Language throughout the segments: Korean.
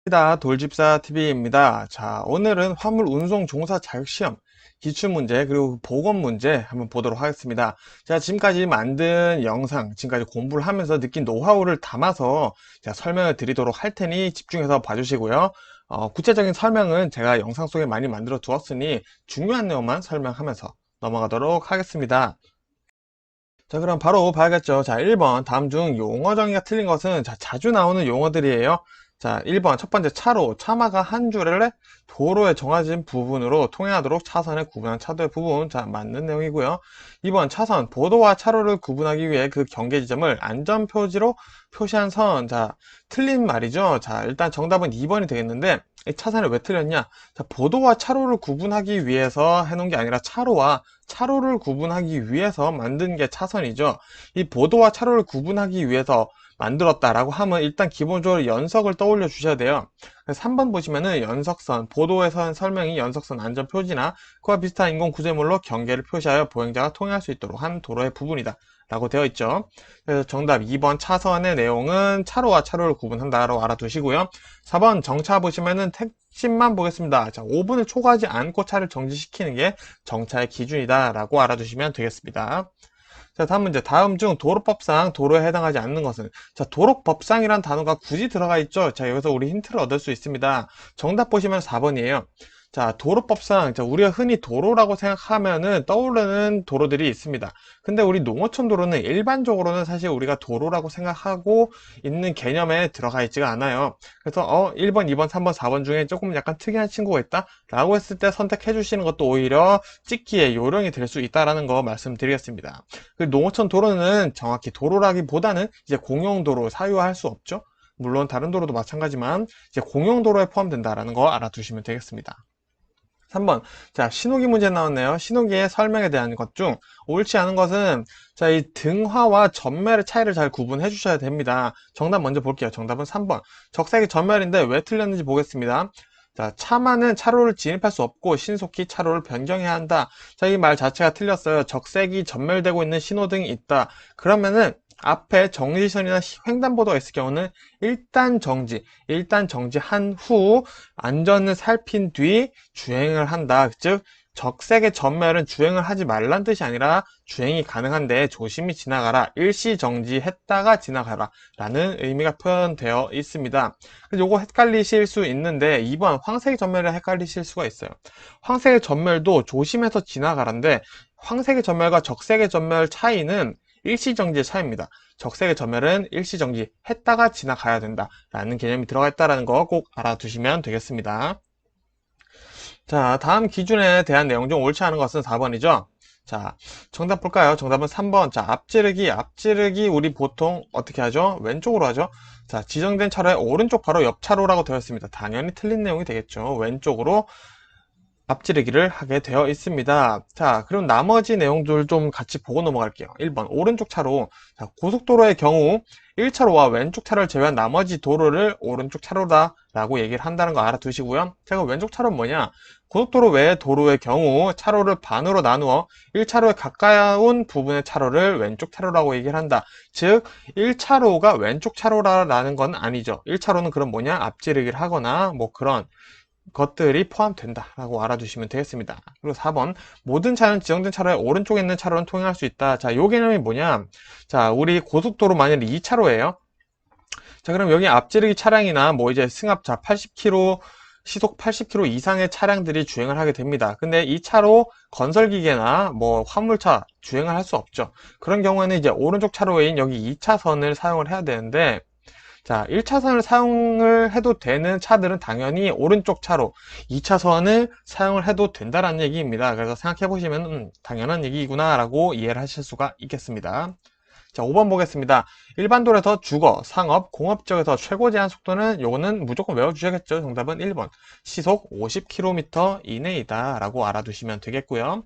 돌집사 TV입니다. 자, 오늘은 화물 운송 종사 자격시험 기출문제 그리고 보건 문제 한번 보도록 하겠습니다. 제가 지금까지 만든 영상, 지금까지 공부를 하면서 느낀 노하우를 담아서 제가 설명을 드리도록 할 테니 집중해서 봐주시고요. 구체적인 설명은 제가 영상 속에 많이 만들어 두었으니 중요한 내용만 설명하면서 넘어가도록 하겠습니다. 자, 그럼 바로 봐야겠죠. 자, 1번. 다음 중 용어 정의가 틀린 것은 자주 나오는 용어들이에요. 자, 1번. 첫 번째 차로. 차마가 한 줄에 도로에 정해진 부분으로 통행하도록 차선을 구분한 차도의 부분. 자, 맞는 내용이고요. 2번. 차선. 보도와 차로를 구분하기 위해 그 경계 지점을 안전표지로 표시한 선. 자, 틀린 말이죠. 자, 일단 정답은 2번이 되겠는데 이 차선을 왜 틀렸냐? 자, 보도와 차로를 구분하기 위해서 해놓은 게 아니라 차로를 구분하기 위해서 만든 게 차선이죠. 이 보도와 차로를 구분하기 위해서 만들었다라고 하면 일단 기본적으로 연석을 떠올려 주셔야 돼요. 3번 보시면은 연석선, 보도에서 설명이 연석선 안전표지나 그와 비슷한 인공 구조물로 경계를 표시하여 보행자가 통행할 수 있도록 한 도로의 부분이다 라고 되어 있죠. 그래서 정답 2번 차선의 내용은 차로와 차로를 구분한다라고 알아두시고요. 4번 정차 보시면은 택시만 보겠습니다. 자, 5분을 초과하지 않고 차를 정지시키는 게 정차의 기준이다 라고 알아두시면 되겠습니다. 자, 다음 문제. 다음 중 도로법상 도로에 해당하지 않는 것은? 자, 도로법상이란 단어가 굳이 들어가 있죠. 자, 여기서 우리 힌트를 얻을 수 있습니다. 정답 보시면 4번이에요. 자, 도로법상, 자, 우리가 흔히 도로라고 생각하면은 떠오르는 도로들이 있습니다. 근데 우리 농어촌 도로는 일반적으로는 사실 우리가 도로라고 생각하고 있는 개념에 들어가 있지가 않아요. 그래서 1번, 2번, 3번, 4번 중에 조금 약간 특이한 친구가 있다? 라고 했을 때 선택해 주시는 것도 오히려 찍기에 요령이 될 수 있다라는 거 말씀드리겠습니다. 그 농어촌 도로는 정확히 도로라기보다는 이제 공용도로 사유할 수 없죠. 물론 다른 도로도 마찬가지만 이제 공용도로에 포함된다라는 거 알아두시면 되겠습니다. 3번. 자, 신호기 문제 나왔네요. 신호기의 설명에 대한 것 중 옳지 않은 것은 자, 이 등화와 전멸의 차이를 잘 구분해 주셔야 됩니다. 정답 먼저 볼게요. 정답은 3번. 적색이 전멸인데 왜 틀렸는지 보겠습니다. 자, 차만은 차로를 진입할 수 없고 신속히 차로를 변경해야 한다. 자, 이 말 자체가 틀렸어요. 적색이 전멸되고 있는 신호등이 있다. 그러면은 앞에 정지선이나 횡단보도가 있을 경우는 일단 정지한 후 안전을 살핀 뒤 주행을 한다. 즉 적색의 전멸은 주행을 하지 말란 뜻이 아니라 주행이 가능한데 조심히 지나가라. 일시 정지했다가 지나가라 라는 의미가 표현되어 있습니다. 그래서 요거 헷갈리실 수 있는데 2번 황색의 전멸을 헷갈리실 수가 있어요. 황색의 전멸도 조심해서 지나가란데 황색의 전멸과 적색의 전멸 차이는 일시정지의 차이입니다. 적색의 전멸은 일시정지 했다가 지나가야 된다 라는 개념이 들어가 있다는 거 꼭 알아두시면 되겠습니다. 자, 다음 기준에 대한 내용 중 옳지 않은 것은 4번이죠. 자, 정답 볼까요? 정답은 3번. 자, 앞지르기 우리 보통 어떻게 하죠? 왼쪽으로 하죠. 자, 지정된 차로의 오른쪽 바로 옆 차로라고 되어 있습니다. 당연히 틀린 내용이 되겠죠. 왼쪽으로 앞지르기를 하게 되어 있습니다. 자, 그럼 나머지 내용들 좀 같이 보고 넘어갈게요. 1번, 오른쪽 차로. 자, 고속도로의 경우 1차로와 왼쪽 차로를 제외한 나머지 도로를 오른쪽 차로다 라고 얘기를 한다는 거 알아두시고요. 자, 그럼 왼쪽 차로는 뭐냐? 고속도로 외의 도로의 경우 차로를 반으로 나누어 1차로에 가까운 부분의 차로를 왼쪽 차로라고 얘기를 한다. 즉, 1차로가 왼쪽 차로라는 건 아니죠. 1차로는 그럼 뭐냐? 앞지르기를 하거나 뭐 그런 것들이 포함된다라고 알아두시면 되겠습니다. 그리고 4번 모든 차는 지정된 차로의 오른쪽에 있는 차로는 통행할 수 있다. 자, 요 개념이 뭐냐? 자, 우리 고속도로 만약에 2차로예요. 자, 그럼 여기 앞지르기 차량이나 뭐 이제 승합 자 80km 시속 80km 이상의 차량들이 주행을 하게 됩니다. 근데 이 차로 건설기계나 뭐 화물차 주행을 할 수 없죠. 그런 경우에는 이제 오른쪽 차로인 여기 2차선을 사용을 해야 되는데 자, 1차선을 사용을 해도 되는 차들은 당연히 오른쪽 차로 2차선을 사용을 해도 된다는 얘기입니다. 그래서 생각해 보시면 당연한 얘기구나 라고 이해를 하실 수가 있겠습니다. 자, 5번 보겠습니다. 일반 도로에서 주거, 상업, 공업 지역에서 최고 제한 속도는 요거는 무조건 외워주셔야겠죠. 정답은 1번. 시속 50km 이내이다 라고 알아두시면 되겠고요.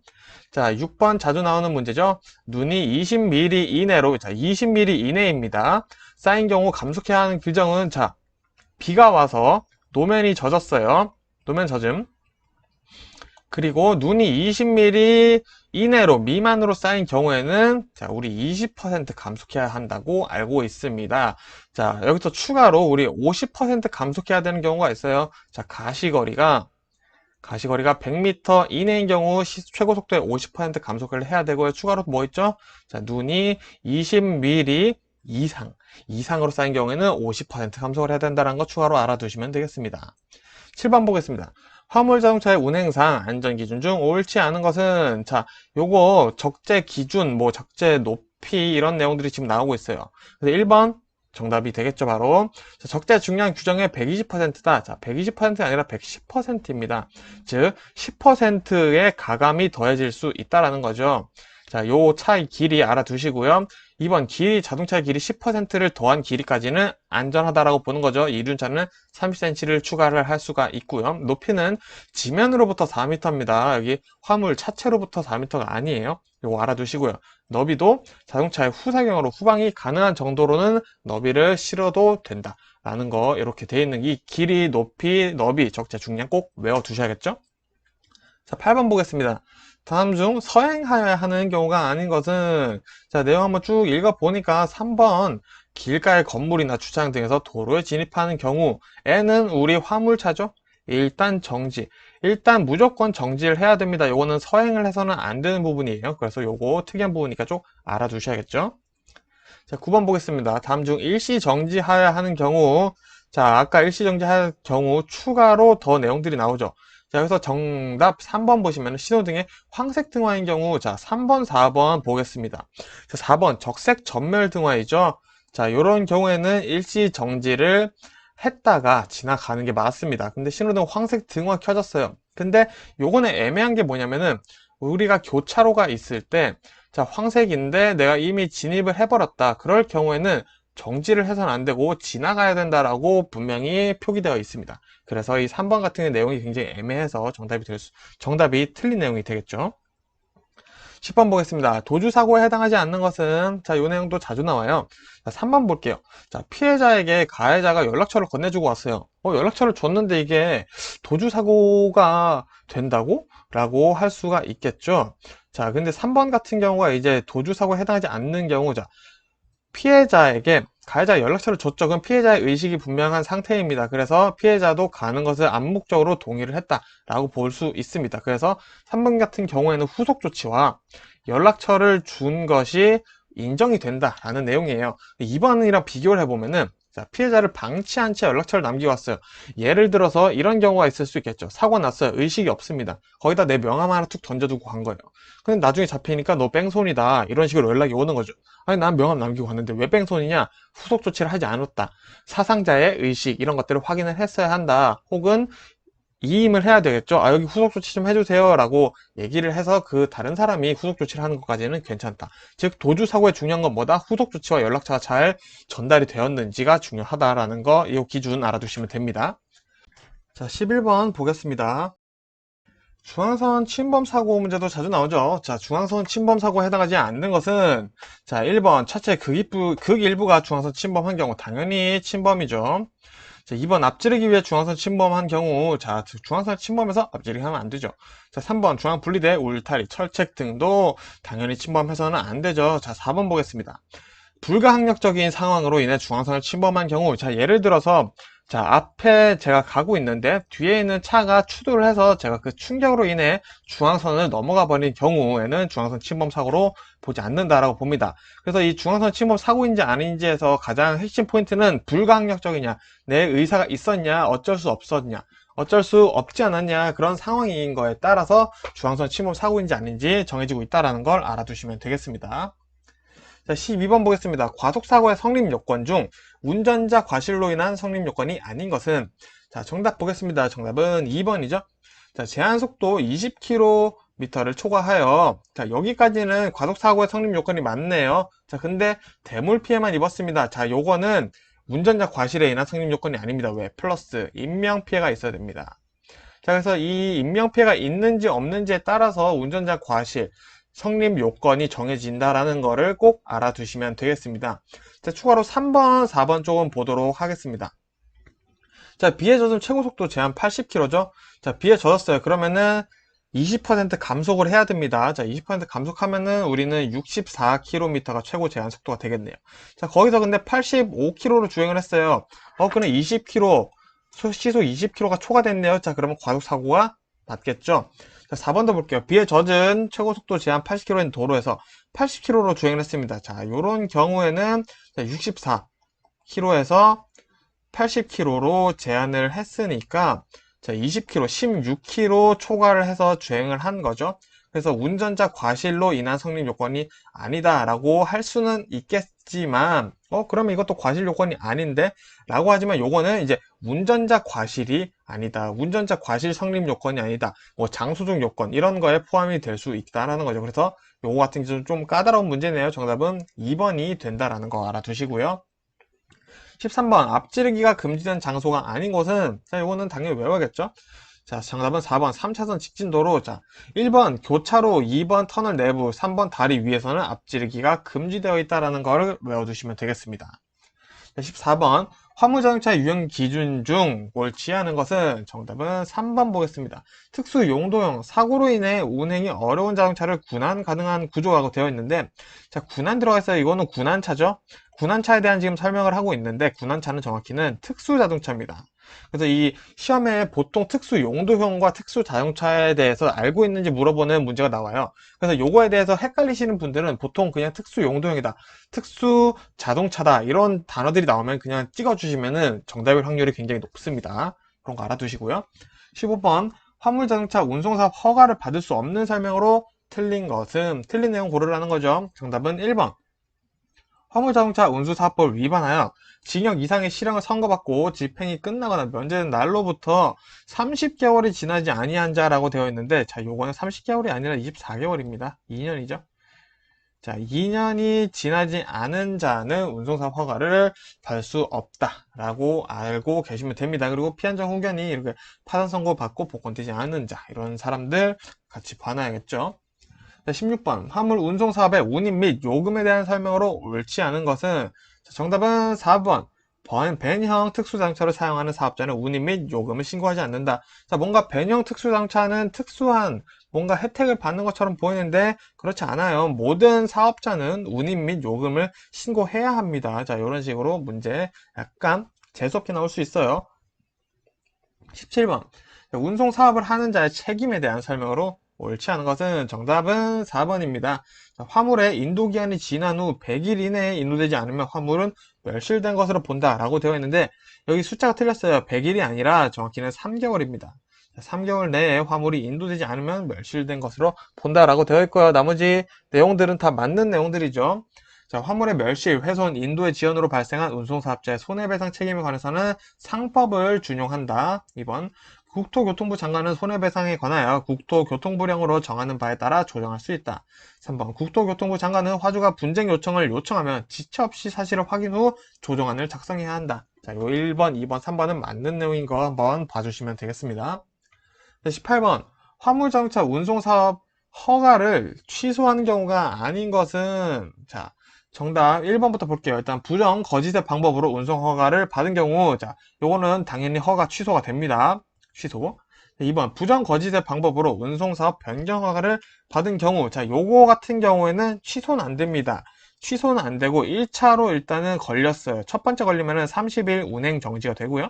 자, 6번 자주 나오는 문제죠. 눈이 20mm 이내로, 자, 20mm 이내입니다. 쌓인 경우 감속해야 하는 규정은, 자, 비가 와서 노면이 젖었어요. 노면 젖음. 그리고 눈이 20mm 이내로 미만으로 쌓인 경우에는 자, 우리 20% 감속해야 한다고 알고 있습니다. 자, 여기서 추가로 우리 50% 감속해야 되는 경우가 있어요. 자, 가시거리가 100m 이내인 경우 최고 속도의 50% 감속을 해야 되고요. 추가로 뭐 있죠? 자, 눈이 20mm 이상으로 쌓인 경우에는 50% 감속을 해야 된다는 거 추가로 알아두시면 되겠습니다. 7번 보겠습니다. 화물 자동차의 운행상 안전기준 중 옳지 않은 것은, 자, 요거 적재 기준, 뭐 적재 높이 이런 내용들이 지금 나오고 있어요. 그래서 1번 정답이 되겠죠, 바로. 자, 적재 중량 규정의 120%다. 자, 120%가 아니라 110%입니다. 즉, 10%의 가감이 더해질 수 있다라는 거죠. 자, 요 차의 길이 알아두시고요. 2번 자동차의 길이 10%를 더한 길이까지는 안전하다라고 보는 거죠. 이륜차는 30cm를 추가를 할 수가 있고요. 높이는 지면으로부터 4m입니다. 여기 화물 차체로부터 4m가 아니에요. 이거 알아두시고요. 너비도 자동차의 후사경으로 후방이 가능한 정도로는 너비를 실어도 된다라는 거 이렇게 돼 있는 이 길이, 높이, 너비, 적재, 중량 꼭 외워두셔야겠죠? 자, 8번 보겠습니다. 다음 중 서행하여야 하는 경우가 아닌 것은, 자, 내용 한번 쭉 읽어보니까 3번 길가의 건물이나 주차장 등에서 도로에 진입하는 경우에는 우리 화물차죠? 일단 무조건 정지를 해야 됩니다. 요거는 서행을 해서는 안 되는 부분이에요. 그래서 요거 특이한 부분이니까 좀 알아두셔야겠죠? 자, 9번 보겠습니다. 다음 중 일시 정지하여야 하는 경우, 자, 아까 일시 정지할 경우 추가로 더 내용들이 나오죠. 자, 여기서 정답 3번 보시면 신호등의 황색 등화인 경우, 자, 3번, 4번 보겠습니다. 자, 4번 적색 전멸 등화이죠. 자, 요런 경우에는 일시 정지를 했다가 지나가는 게 맞습니다. 근데 신호등 황색 등화 켜졌어요. 근데 요거는 애매한 게 뭐냐면은 우리가 교차로가 있을 때, 자, 황색인데 내가 이미 진입을 해버렸다. 그럴 경우에는 정지를 해서는 안 되고 지나가야 된다라고 분명히 표기되어 있습니다. 그래서 이 3번 같은 내용이 굉장히 애매해서 정답이 틀린 내용이 되겠죠. 10번 보겠습니다. 도주사고에 해당하지 않는 것은, 자, 이 내용도 자주 나와요. 자, 3번 볼게요. 자, 피해자에게 가해자가 연락처를 건네주고 왔어요. 연락처를 줬는데 이게 도주사고가 된다고? 라고 할 수가 있겠죠. 자, 근데 3번 같은 경우가 이제 도주사고에 해당하지 않는 경우, 자, 피해자에게 가해자 연락처를 줬죠. 그럼 피해자의 의식이 분명한 상태입니다. 그래서 피해자도 가는 것을 암묵적으로 동의를 했다라고 볼 수 있습니다. 그래서 3번 같은 경우에는 후속 조치와 연락처를 준 것이 인정이 된다라는 내용이에요. 2번이랑 비교를 해보면은, 자, 피해자를 방치한 채 연락처를 남기고 왔어요. 예를 들어서 이런 경우가 있을 수 있겠죠. 사고 났어요. 의식이 없습니다. 거기다 내 명함 하나 툭 던져두고 간 거예요. 근데 나중에 잡히니까 너 뺑소니다. 이런 식으로 연락이 오는 거죠. 아니, 난 명함 남기고 갔는데 왜 뺑소니냐? 후속 조치를 하지 않았다. 사상자의 의식 이런 것들을 확인을 했어야 한다. 혹은 이임을 해야 되겠죠. 아, 여기 후속 조치 좀 해주세요 라고 얘기를 해서 그 다른 사람이 후속 조치를 하는 것까지는 괜찮다. 즉 도주 사고의 중요한 건 뭐다? 후속 조치와 연락처가 잘 전달이 되었는지가 중요하다라는 거, 이 기준 알아두시면 됩니다. 자, 11번 보겠습니다. 중앙선 침범 사고 문제도 자주 나오죠. 자, 중앙선 침범 사고에 해당하지 않는 것은, 자, 1번 차체 극일부가 중앙선 침범한 경우 당연히 침범이죠. 자, 2번 앞지르기 위해 중앙선 침범한 경우, 자, 중앙선 침범해서 앞지르기 하면 안 되죠. 자, 3번 중앙 분리대, 울타리, 철책 등도 당연히 침범해서는 안 되죠. 자, 4번 보겠습니다. 불가항력적인 상황으로 인해 중앙선을 침범한 경우, 자, 예를 들어서, 자, 앞에 제가 가고 있는데 뒤에 있는 차가 추돌을 해서 제가 그 충격으로 인해 중앙선을 넘어가 버린 경우에는 중앙선 침범 사고로 보지 않는다라고 봅니다. 그래서 이 중앙선 침범 사고인지 아닌지에서 가장 핵심 포인트는 불가항력적이냐, 내 의사가 있었냐, 어쩔 수 없었냐, 어쩔 수 없지 않았냐, 그런 상황인 거에 따라서 중앙선 침범 사고인지 아닌지 정해지고 있다는 걸 알아두시면 되겠습니다. 자, 12번 보겠습니다. 과속사고의 성립 요건 중 운전자 과실로 인한 성립 요건이 아닌 것은, 자, 정답 보겠습니다. 정답은 2번이죠. 자, 제한속도 20km를 초과하여, 자, 여기까지는 과속사고의 성립 요건이 맞네요. 자, 근데 대물 피해만 입었습니다. 자, 요거는 운전자 과실에 인한 성립 요건이 아닙니다. 왜? 플러스 인명피해가 있어야 됩니다. 자, 그래서 이 인명피해가 있는지 없는지에 따라서 운전자 과실 성립 요건이 정해진다라는 거를 꼭 알아두시면 되겠습니다. 자, 추가로 3번, 4번 쪽은 보도록 하겠습니다. 자, 비에 젖은 최고 속도 제한 80km죠? 자, 비에 젖었어요. 그러면은 20% 감속을 해야 됩니다. 자, 20% 감속하면은 우리는 64km가 최고 제한 속도가 되겠네요. 자, 거기서 근데 85km로 주행을 했어요. 그럼 20km, 시속 20km가 초과됐네요. 자, 그러면 과속사고가 맞겠죠? 자, 4번 더 볼게요. 비에 젖은 최고 속도 제한 80km인 도로에서 80km로 주행을 했습니다. 자, 요런 경우에는 64km에서 80km로 제한을 했으니까 자, 20km, 16km 초과를 해서 주행을 한 거죠. 그래서 운전자 과실로 인한 성립 요건이 아니다라고 할 수는 있겠지만, 그러면 이것도 과실 요건이 아닌데? 라고 하지만 요거는 이제 운전자 과실이 아니다. 운전자 과실 성립 요건이 아니다. 뭐 장소중 요건, 이런 거에 포함이 될 수 있다라는 거죠. 그래서 요거 같은 경우는 좀 까다로운 문제네요. 정답은 2번이 된다라는 거 알아두시고요. 13번 앞지르기가 금지된 장소가 아닌 곳은 자 이거는 당연히 외워야겠죠. 자 정답은 4번 3차선 직진도로. 자 1번 교차로, 2번 터널 내부, 3번 다리 위에서는 앞지르기가 금지되어 있다는 것을 외워두시면 되겠습니다. 14번 화물자동차 유형 기준 중 옳지 않은 것은 정답은 3번 보겠습니다. 특수 용도형 사고로 인해 운행이 어려운 자동차를 군환 가능한 구조라고 되어 있는데 자 군환 들어가 있어요. 이거는 군환차죠. 군환차에 대한 지금 설명을 하고 있는데 군환차는 정확히는 특수 자동차입니다. 그래서 이 시험에 보통 특수 용도형과 특수 자동차에 대해서 알고 있는지 물어보는 문제가 나와요. 그래서 요거에 대해서 헷갈리시는 분들은 보통 그냥 특수 용도형이다, 특수 자동차다 이런 단어들이 나오면 그냥 찍어주시면은 정답일 확률이 굉장히 높습니다. 그런 거 알아두시고요. 15번 화물자동차 운송사업 허가를 받을 수 없는 설명으로 틀린 것은 틀린 내용 고르라는 거죠. 정답은 1번 화물자동차 운수사업법을 위반하여 징역 이상의 실형을 선고받고 집행이 끝나거나 면제된 날로부터 30개월이 지나지 아니한 자라고 되어 있는데 자 요거는 30개월이 아니라 24개월입니다. 2년이죠. 자 2년이 지나지 않은 자는 운송사업 허가를 받을 수 없다라고 알고 계시면 됩니다. 그리고 피한정 후견이 이렇게 파산 선고 받고 복권되지 않은 자 이런 사람들 같이 봐놔야겠죠. 16번 화물 운송 사업의 운임 및 요금에 대한 설명으로 옳지 않은 것은 정답은 4번 벤형 특수장차를 사용하는 사업자는 운임 및 요금을 신고하지 않는다. 자, 뭔가 벤형 특수장차는 특수한 뭔가 혜택을 받는 것처럼 보이는데 그렇지 않아요. 모든 사업자는 운임 및 요금을 신고해야 합니다. 자, 이런 식으로 문제 약간 재수없게 나올 수 있어요. 17번 운송 사업을 하는 자의 책임에 대한 설명으로 옳지 않은 것은 정답은 4번입니다. 화물의 인도기한이 지난 후 100일 이내에 인도되지 않으면 화물은 멸실된 것으로 본다 라고 되어 있는데 여기 숫자가 틀렸어요. 100일이 아니라 정확히는 3개월입니다. 3개월 내에 화물이 인도되지 않으면 멸실된 것으로 본다 라고 되어 있고요. 나머지 내용들은 다 맞는 내용들이죠. 자, 화물의 멸실, 훼손, 인도의 지연으로 발생한 운송사업자의 손해배상 책임에 관해서는 상법을 준용한다. 2번 국토교통부 장관은 손해배상에 관하여 국토교통부령으로 정하는 바에 따라 조정할 수 있다. 3번 국토교통부 장관은 화주가 분쟁 요청을 요청하면 지체 없이 사실을 확인 후 조정안을 작성해야 한다. 자, 요 1번, 2번, 3번은 맞는 내용인 거 한번 봐주시면 되겠습니다. 18번 화물자동차 운송사업 허가를 취소하는 경우가 아닌 것은 자 정답 1번부터 볼게요. 일단 부정 거짓의 방법으로 운송 허가를 받은 경우 자 요거는 당연히 허가 취소가 됩니다. 취소. 2번 부정 거짓의 방법으로 운송사업 변경 허가를 받은 경우 자 요거 같은 경우에는 취소는 안 됩니다. 취소는 안 되고 1차로 일단은 걸렸어요. 첫 번째 걸리면은 30일 운행 정지가 되고요.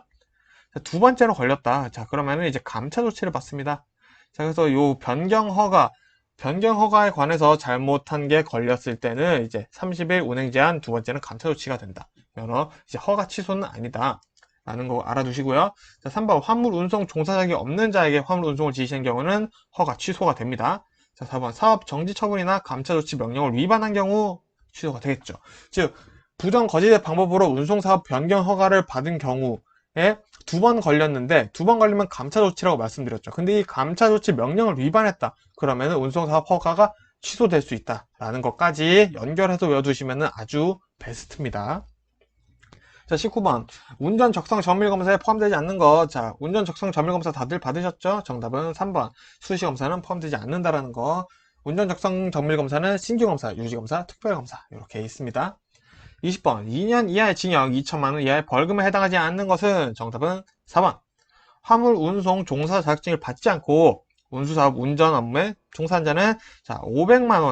자, 두 번째로 걸렸다. 자 그러면은 이제 감차 조치를 받습니다. 자 그래서 요 변경 허가에 관해서 잘못한 게 걸렸을 때는 이제 30일 운행 제한, 두 번째는 감차 조치가 된다. 면허 이제 허가 취소는 아니다. 라는 거 알아두시고요. 자, 3번 화물 운송 종사자격이 없는 자에게 화물 운송을 지시한 경우는 허가 취소가 됩니다. 자, 4번 사업 정지 처분이나 감차 조치 명령을 위반한 경우 취소가 되겠죠. 즉 부정 거짓의 방법으로 운송 사업 변경 허가를 받은 경우에 두 번 걸렸는데 두 번 걸리면 감차 조치라고 말씀드렸죠. 근데 이 감차 조치 명령을 위반했다. 그러면 운송사업 허가가 취소될 수 있다라는 것까지 연결해서 외워두시면 아주 베스트입니다. 자, 19번 운전 적성 정밀 검사에 포함되지 않는 것. 자, 운전 적성 정밀 검사 다들 받으셨죠? 정답은 3번 수시 검사는 포함되지 않는다라는 거. 운전 적성 정밀 검사는 신규 검사, 유지 검사, 특별 검사 이렇게 있습니다. 20번 2년 이하의 징역 2천만 원 이하의 벌금에 해당하지 않는 것은 정답은 4번 화물 운송 종사 자격증을 받지 않고 운수사업 운전 업무에 종사한 자는 자, 500만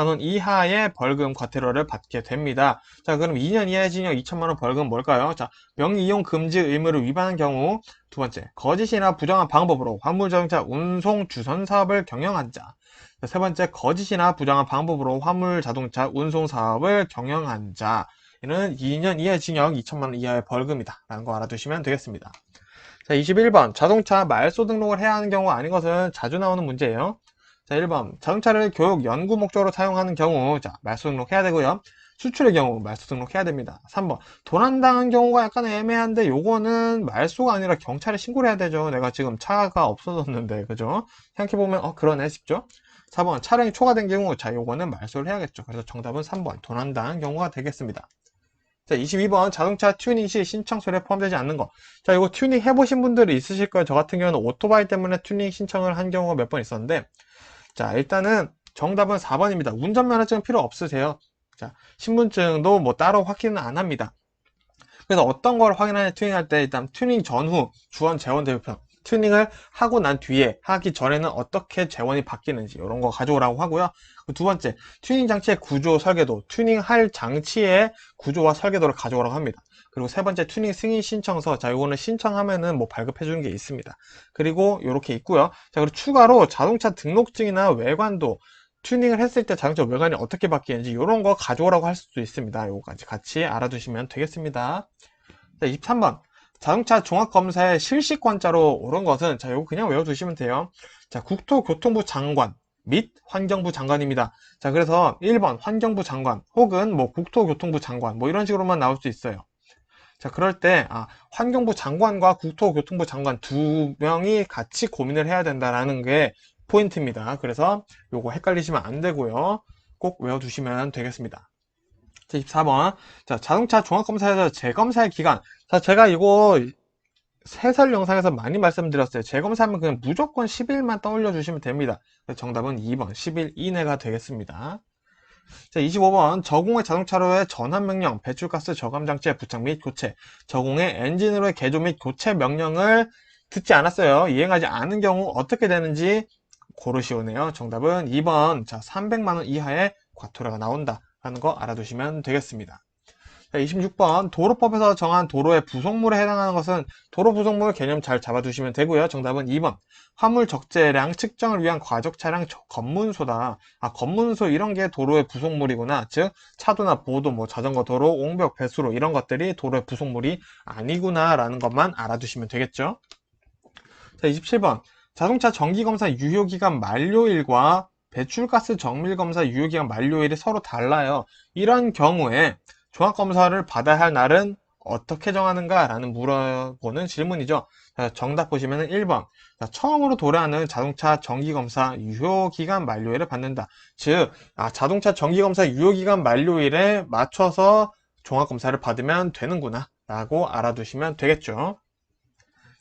원 이하의 벌금 과태료를 받게 됩니다. 자, 그럼 2년 이하의 징역 2천만 원 벌금 뭘까요? 자, 명의이용 금지 의무를 위반한 경우 두 번째, 거짓이나 부정한 방법으로 화물자동차 운송 주선 사업을 경영한 자. 자, 세 번째, 거짓이나 부정한 방법으로 화물자동차 운송 사업을 경영한 자. 이는 2년 이하의 징역 2천만 원 이하의 벌금이다 라는 거 알아두시면 되겠습니다. 자, 21번 자동차 말소 등록을 해야 하는 경우 아닌 것은 자주 나오는 문제예요. 자, 1번 자동차를 교육 연구 목적으로 사용하는 경우 자, 말소 등록해야 되고요. 수출의 경우 말소 등록해야 됩니다. 3번 도난당한 경우가 약간 애매한데 요거는 말소가 아니라 경찰에 신고를 해야 되죠. 내가 지금 차가 없어졌는데 그죠? 생각해보면 그러네 싶죠? 4번 차량이 초과된 경우 자, 요거는 말소를 해야겠죠. 그래서 정답은 3번 도난당한 경우가 되겠습니다. 자, 22번 자동차 튜닝 시 신청서에 포함되지 않는 거. 자, 이거 튜닝 해보신 분들이 있으실 거예요. 저 같은 경우는 오토바이 때문에 튜닝 신청을 한 경우가 몇 번 있었는데, 자, 일단은 정답은 4번입니다. 운전면허증 필요 없으세요. 자, 신분증도 뭐 따로 확인은 안 합니다. 그래서 어떤 걸 확인하냐 튜닝할 때 일단 튜닝 전후 주원 재원 대표편 튜닝을 하고 난 뒤에 하기 전에는 어떻게 재원이 바뀌는지 이런 거 가져오라고 하고요. 두 번째 튜닝 장치의 구조 설계도 튜닝할 장치의 구조와 설계도를 가져오라고 합니다. 그리고 세 번째 튜닝 승인 신청서 자 이거는 신청하면은 뭐 발급해 주는 게 있습니다. 그리고 이렇게 있고요. 자 그리고 추가로 자동차 등록증이나 외관도 튜닝을 했을 때 자동차 외관이 어떻게 바뀌는지 이런 거 가져오라고 할 수도 있습니다. 요거까지 같이 알아두시면 되겠습니다. 자, 23번. 자동차 종합검사의 실시권자로 오른 것은 자, 이거 그냥 외워두시면 돼요. 자, 국토교통부 장관 및 환경부 장관입니다. 자, 그래서 1번 환경부 장관 혹은 뭐 국토교통부 장관 뭐 이런 식으로만 나올 수 있어요. 자, 그럴 때 환경부 장관과 국토교통부 장관 두 명이 같이 고민을 해야 된다라는 게 포인트입니다. 그래서 요거 헷갈리시면 안 되고요. 꼭 외워두시면 되겠습니다. 자, 24번. 자, 자동차 종합검사에서 재검사의 기간. 자, 제가 이거 해설 영상에서 많이 말씀드렸어요. 재검사하면 그냥 무조건 10일만 떠올려 주시면 됩니다. 정답은 2번, 10일 이내가 되겠습니다. 자, 25번. 저공해 자동차로의 전환명령, 배출가스 저감장치의 부착 및 교체, 저공해 엔진으로의 개조 및 교체 명령을 듣지 않았어요. 이행하지 않은 경우 어떻게 되는지 고르시오네요. 정답은 2번. 자, 300만원 이하의 과태료가 나온다. 라는 거 알아두시면 되겠습니다. 자, 26번 도로법에서 정한 도로의 부속물에 해당하는 것은 도로 부속물 개념 잘 잡아두시면 되고요. 정답은 2번 화물 적재량 측정을 위한 과적 차량 검문소다. 검문소 이런 게 도로의 부속물이구나. 즉 차도나 보도, 뭐 자전거 도로, 옹벽, 배수로 이런 것들이 도로의 부속물이 아니구나 라는 것만 알아두시면 되겠죠. 자, 27번 자동차 정기검사 유효기간 만료일과 배출가스 정밀검사 유효기간 만료일이 서로 달라요. 이런 경우에 종합검사를 받아야 할 날은 어떻게 정하는가? 라는 물어보는 질문이죠. 자, 정답 보시면 1번. 자, 처음으로 도래하는 자동차 정기검사 유효기간 만료일을 받는다. 즉, 자동차 정기검사 유효기간 만료일에 맞춰서 종합검사를 받으면 되는구나. 라고 알아두시면 되겠죠.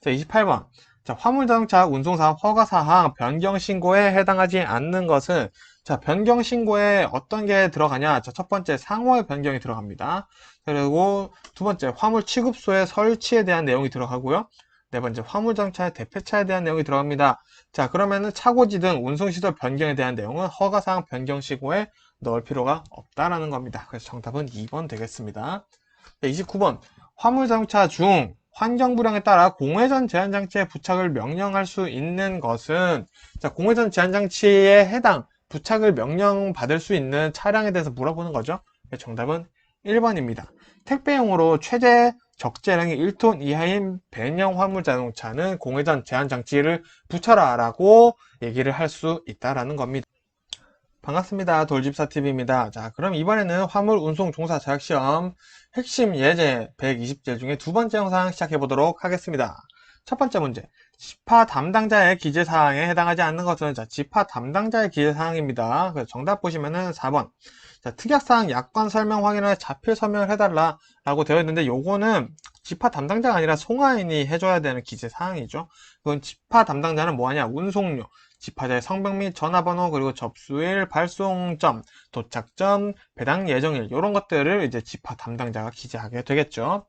자, 28번. 자, 화물자동차 운송사업 허가사항 변경신고에 해당하지 않는 것은 자, 변경신고에 어떤 게 들어가냐? 자, 첫 번째 상호의 변경이 들어갑니다. 그리고 두 번째 화물 취급소의 설치에 대한 내용이 들어가고요. 네 번째 화물자동차의 대폐차에 대한 내용이 들어갑니다. 자, 그러면은 차고지 등 운송시설 변경에 대한 내용은 허가사항 변경신고에 넣을 필요가 없다라는 겁니다. 그래서 정답은 2번 되겠습니다. 자, 29번 화물자동차 중 환경불량에 따라 공회전 제한장치에 부착을 명령할 수 있는 것은 자, 공회전 제한장치에 해당 부착을 명령받을 수 있는 차량에 대해서 물어보는 거죠. 정답은 1번입니다. 택배용으로 최대 적재량이 1톤 이하인 배형 화물 자동차는 공회전 제한장치를 붙여라 라고 얘기를 할 수 있다라는 겁니다. 반갑습니다. 돌집사TV입니다. 자, 그럼 이번에는 화물 운송 종사 자격시험 핵심 예제 120제 중에 두 번째 영상 시작해 보도록 하겠습니다. 첫 번째 문제. 지파 담당자의 기재사항에 해당하지 않는 것은 자, 지파 담당자의 기재사항입니다. 그래서 정답 보시면은 4번. 자, 특약사항 약관 설명 확인을 자필 설명을 해달라 라고 되어 있는데 요거는 지파 담당자가 아니라 송화인이 해줘야 되는 기재사항이죠. 그건 지파 담당자는 뭐하냐? 운송료, 지파자의 성명 및 전화번호, 그리고 접수일, 발송점, 도착점, 배당 예정일 이런 것들을 이제 지파 담당자가 기재하게 되겠죠.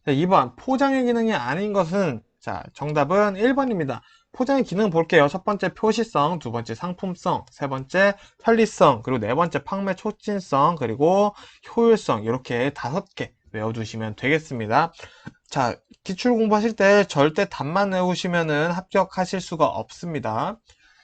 자, 2번 포장의 기능이 아닌 것은 자, 정답은 1번입니다. 포장의 기능 볼게요. 첫 번째 표시성, 두 번째 상품성, 세 번째 편리성, 그리고 네 번째 판매 촉진성, 그리고 효율성, 이렇게 5개 외워두시면 되겠습니다. 자, 기출 공부하실 때 절대 답만 외우시면은 합격하실 수가 없습니다.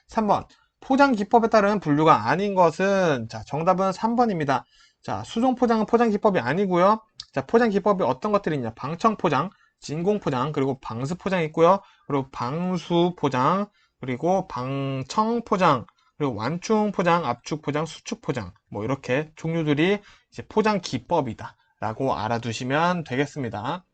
3번. 포장 기법에 따른 분류가 아닌 것은, 자, 정답은 3번입니다. 자, 수동 포장은 포장 기법이 아니고요. 자, 포장 기법이 어떤 것들이 있냐? 방청 포장, 진공 포장, 그리고 방수 포장이 있고요. 그리고 방수 포장, 그리고 방청 포장, 그리고 완충 포장, 압축 포장, 수축 포장. 뭐 이렇게 종류들이 이제 포장 기법이다 라고 알아두시면 되겠습니다.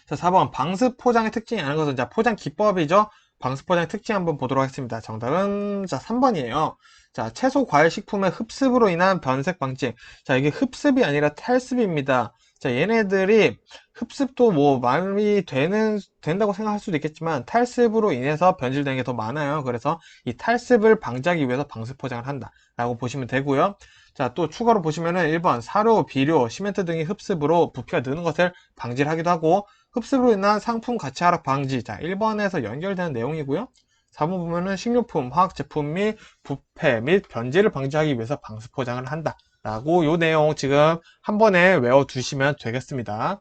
자, 4번 방수 포장의 특징이 아닌 것은, 자, 포장 기법이죠. 방수 포장의 특징 한번 보도록 하겠습니다. 정답은, 자, 3번이에요. 자, 채소 과일 식품의 흡습으로 인한 변색 방지. 자, 이게 흡습이 아니라 탈습입니다. 자, 얘네들이 흡습도 뭐 말이 된다고 생각할 수도 있겠지만 탈습으로 인해서 변질되는 게 더 많아요. 그래서 이 탈습을 방지하기 위해서 방수 포장을 한다 라고 보시면 되고요. 자, 또 추가로 보시면은 1번 사료, 비료, 시멘트 등의 흡습으로 부피가 느는 것을 방지를 하기도 하고, 흡습으로 인한 상품 가치 하락 방지. 자, 1번에서 연결되는 내용이고요. 4번 보면은 식료품, 화학제품 및 부패 및 변질을 방지하기 위해서 방수 포장을 한다 라고 요 내용 지금 한 번에 외워두시면 되겠습니다.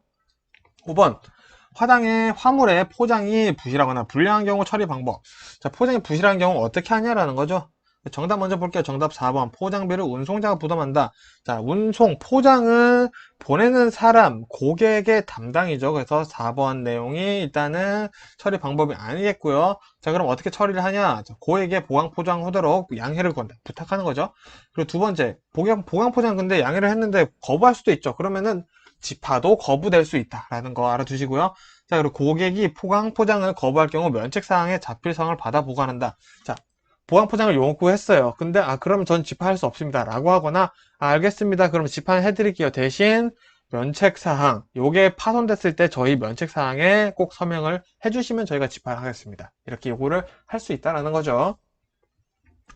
5번 화당의 화물의 포장이 부실하거나 불량한 경우 처리 방법. 자, 포장이 부실한 경우 어떻게 하냐라는 거죠. 정답 먼저 볼게요. 정답 4번. 포장비를 운송자가 부담한다. 자, 운송, 포장을 보내는 사람, 고객의 담당이죠. 그래서 4번 내용이 일단은 처리 방법이 아니겠고요. 자, 그럼 어떻게 처리를 하냐? 자, 고객에 보강 포장하도록 양해를 건다. 부탁하는 거죠. 그리고 두 번째, 보강 포장 근데 양해를 했는데 거부할 수도 있죠. 그러면은 지파도 거부될 수 있다라는 거 알아두시고요. 자, 그리고 고객이 보강 포장을 거부할 경우 면책사항의 자필성을 받아 보관한다. 자, 보강 포장을 요구했어요. 근데 그럼 전 지파할 수 없습니다 라고 하거나, 알겠습니다, 그럼 지파해 드릴게요, 대신 면책사항 요게 파손됐을 때 저희 면책사항에 꼭 서명을 해주시면 저희가 지파를 하겠습니다, 이렇게 요구를 할 수 있다라는 거죠.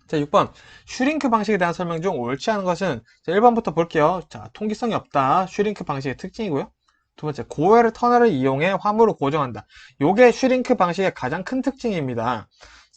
자, 6번 슈링크 방식에 대한 설명 중 옳지 않은 것은, 자, 1번부터 볼게요. 자, 통기성이 없다, 슈링크 방식의 특징이고요. 두 번째, 고열 터널을 이용해 화물을 고정한다. 요게 슈링크 방식의 가장 큰 특징입니다.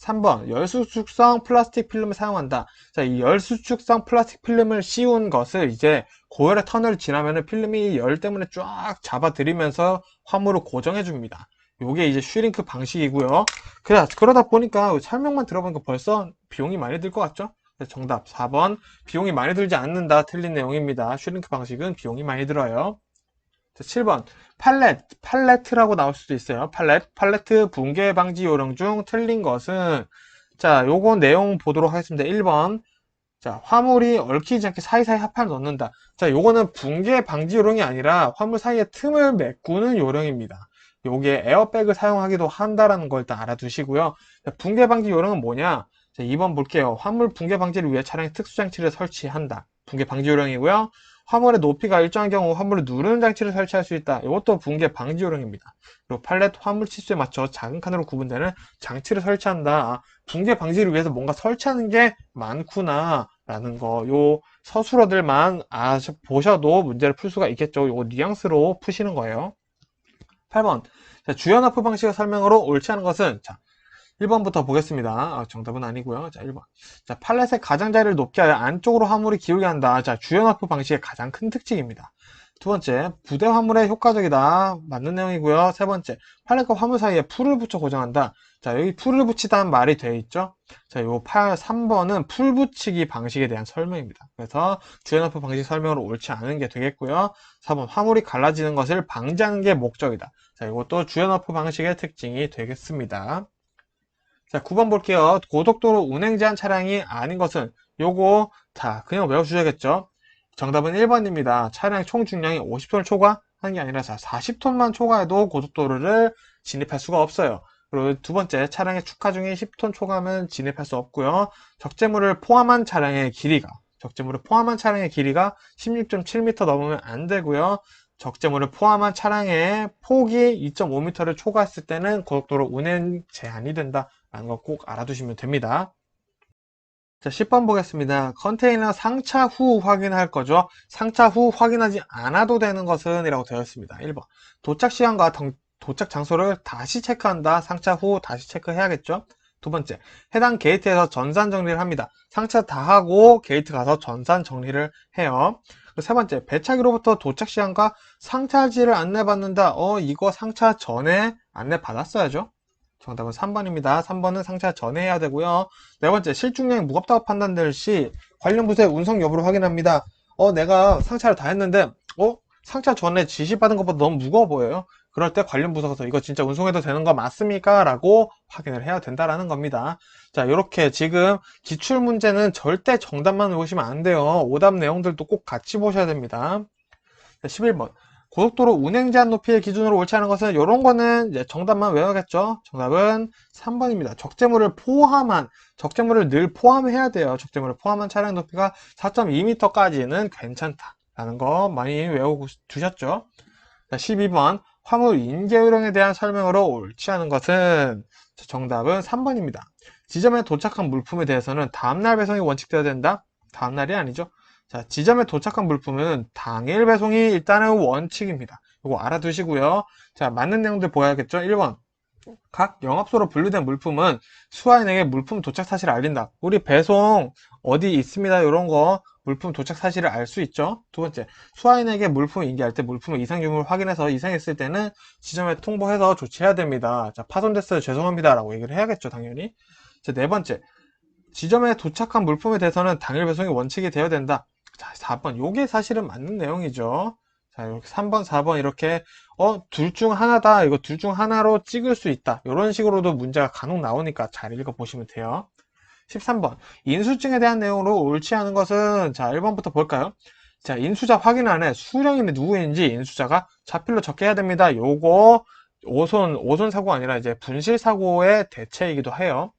3번 열수축성 플라스틱 필름을 사용한다. 자, 이 열수축성 플라스틱 필름을 씌운 것을 이제 고열의 터널을 지나면 필름이 열 때문에 쫙 잡아들이면서 화물을 고정해 줍니다. 요게 이제 슈링크 방식이고요. 그러다 보니까 설명만 들어보니까 벌써 비용이 많이 들 것 같죠? 정답 4번. 비용이 많이 들지 않는다, 틀린 내용입니다. 슈링크 방식은 비용이 많이 들어요. 자, 7번 팔레트라고 나올 수도 있어요. 팔레트 붕괴 방지 요령 중 틀린 것은, 자, 요거 내용 보도록 하겠습니다. 1번. 자, 화물이 얽히지 않게 사이사이 합판을 넣는다. 자, 요거는 붕괴 방지 요령이 아니라 화물 사이에 틈을 메꾸는 요령입니다. 요게 에어백을 사용하기도 한다라는 걸 일단 알아두시고요. 자, 붕괴 방지 요령은 뭐냐? 자, 2번 볼게요. 화물 붕괴 방지를 위해 차량에 특수장치를 설치한다. 붕괴 방지 요령이고요. 화물의 높이가 일정한 경우 화물을 누르는 장치를 설치할 수 있다. 이것도 붕괴 방지 요령입니다. 그리고 팔렛 화물 치수에 맞춰 작은 칸으로 구분되는 장치를 설치한다. 붕괴 방지를 위해서 뭔가 설치하는 게 많구나 라는 거, 요 서술어들만 보셔도 문제를 풀 수가 있겠죠. 요 뉘앙스로 푸시는 거예요. 8번. 자, 주연화프 방식의 설명으로 옳지 않은 것은, 자, 1번부터 보겠습니다. 정답은 아니고요. 자, 1번. 자, 팔렛의 가장자리를 높게 하여 안쪽으로 화물이 기울게 한다. 자, 주연화프 방식의 가장 큰 특징입니다. 두 번째, 부대 화물에 효과적이다. 맞는 내용이고요. 세 번째, 팔렛과 화물 사이에 풀을 붙여 고정한다. 자, 여기 풀을 붙이다는 말이 되어 있죠. 자, 요 3번은 풀 붙이기 방식에 대한 설명입니다. 그래서 주연화프 방식 설명으로 옳지 않은 게 되겠고요. 4번, 화물이 갈라지는 것을 방지하는 게 목적이다. 자, 이것도 주연화프 방식의 특징이 되겠습니다. 자, 9번 볼게요. 고속도로 운행 제한 차량이 아닌 것은, 요거 다 그냥 외워주셔야겠죠. 정답은 1번입니다. 차량 총 중량이 50톤을 초과하는 게 아니라 40톤만 초과해도 고속도로를 진입할 수가 없어요. 그리고 두 번째, 차량의 축하 중에 10톤 초과하면 진입할 수 없고요. 적재물을 포함한 차량의 길이가 16.7m 넘으면 안 되고요. 적재물을 포함한 차량의 폭이 2.5m를 초과했을 때는 고속도로 운행 제한이 된다라는 거 꼭 알아두시면 됩니다. 자, 10번 보겠습니다. 컨테이너 상차 후 확인할 거죠. 상차 후 확인하지 않아도 되는 것은 이라고 되어 있습니다. 1번. 도착 시간과 도착 장소를 다시 체크한다. 상차 후 다시 체크해야겠죠. 두 번째, 해당 게이트에서 전산 정리를 합니다. 상차 다 하고 게이트 가서 전산 정리를 해요. 세 번째, 배차기로부터 도착 시간과 상차지를 안내받는다. 이거 상차 전에 안내 받았어야죠. 정답은 3번입니다. 3번은 상차 전에 해야 되고요. 네 번째, 실중량이 무겁다고 판단될 시 관련 부서의 운송 여부를 확인합니다. 내가 상차를 다 했는데 상차 전에 지시받은 것보다 너무 무거워 보여요. 그럴 때 관련 부서 가서 이거 진짜 운송해도 되는 거 맞습니까? 라고 확인을 해야 된다라는 겁니다. 자, 이렇게 지금 기출 문제는 절대 정답만 외우시면 안 돼요. 오답 내용들도 꼭 같이 보셔야 됩니다. 자, 11번. 고속도로 운행 제한 높이의 기준으로 옳지 않은 것은 이런 거는 이제 정답만 외워야겠죠. 정답은 3번입니다. 적재물을 늘 포함해야 돼요. 적재물을 포함한 차량 높이가 4.2m까지는 괜찮다라는 거 많이 외우고 두셨죠. 자, 12번. 화물 인계 요령에 대한 설명으로 옳지 않은 것은 정답은 3번입니다. 지점에 도착한 물품에 대해서는 다음날 배송이 원칙되어야 된다? 다음날이 아니죠. 자, 지점에 도착한 물품은 당일 배송이 일단은 원칙입니다. 이거 알아두시고요. 자, 맞는 내용들 보야겠죠? 1번. 각 영업소로 분류된 물품은 수화인에게 물품 도착 사실을 알린다. 우리 배송 어디 있습니다. 이런 거 물품 도착 사실을 알 수 있죠. 두 번째, 수화인에게 물품을 인계할 때 물품의 이상 유무를 확인해서 이상했을 때는 지점에 통보해서 조치해야 됩니다. 자, 파손됐어요. 죄송합니다. 라고 얘기를 해야겠죠. 당연히. 자, 네 번째, 지점에 도착한 물품에 대해서는 당일 배송이 원칙이 되어야 된다. 자, 4번. 요게 사실은 맞는 내용이죠. 자, 이렇게 3번, 4번 이렇게 둘 중 하나다. 이거 둘 중 하나로 찍을 수 있다. 이런 식으로도 문제가 간혹 나오니까 잘 읽어보시면 돼요. 13번. 인수증에 대한 내용으로 옳지 않은 것은 자, 1번부터 볼까요? 자, 인수자 확인안에 수령이 누구인지 인수자가 자필로 적게 해야 됩니다. 요거 오손 사고가 아니라 이제 분실 사고의 대체이기도 해요.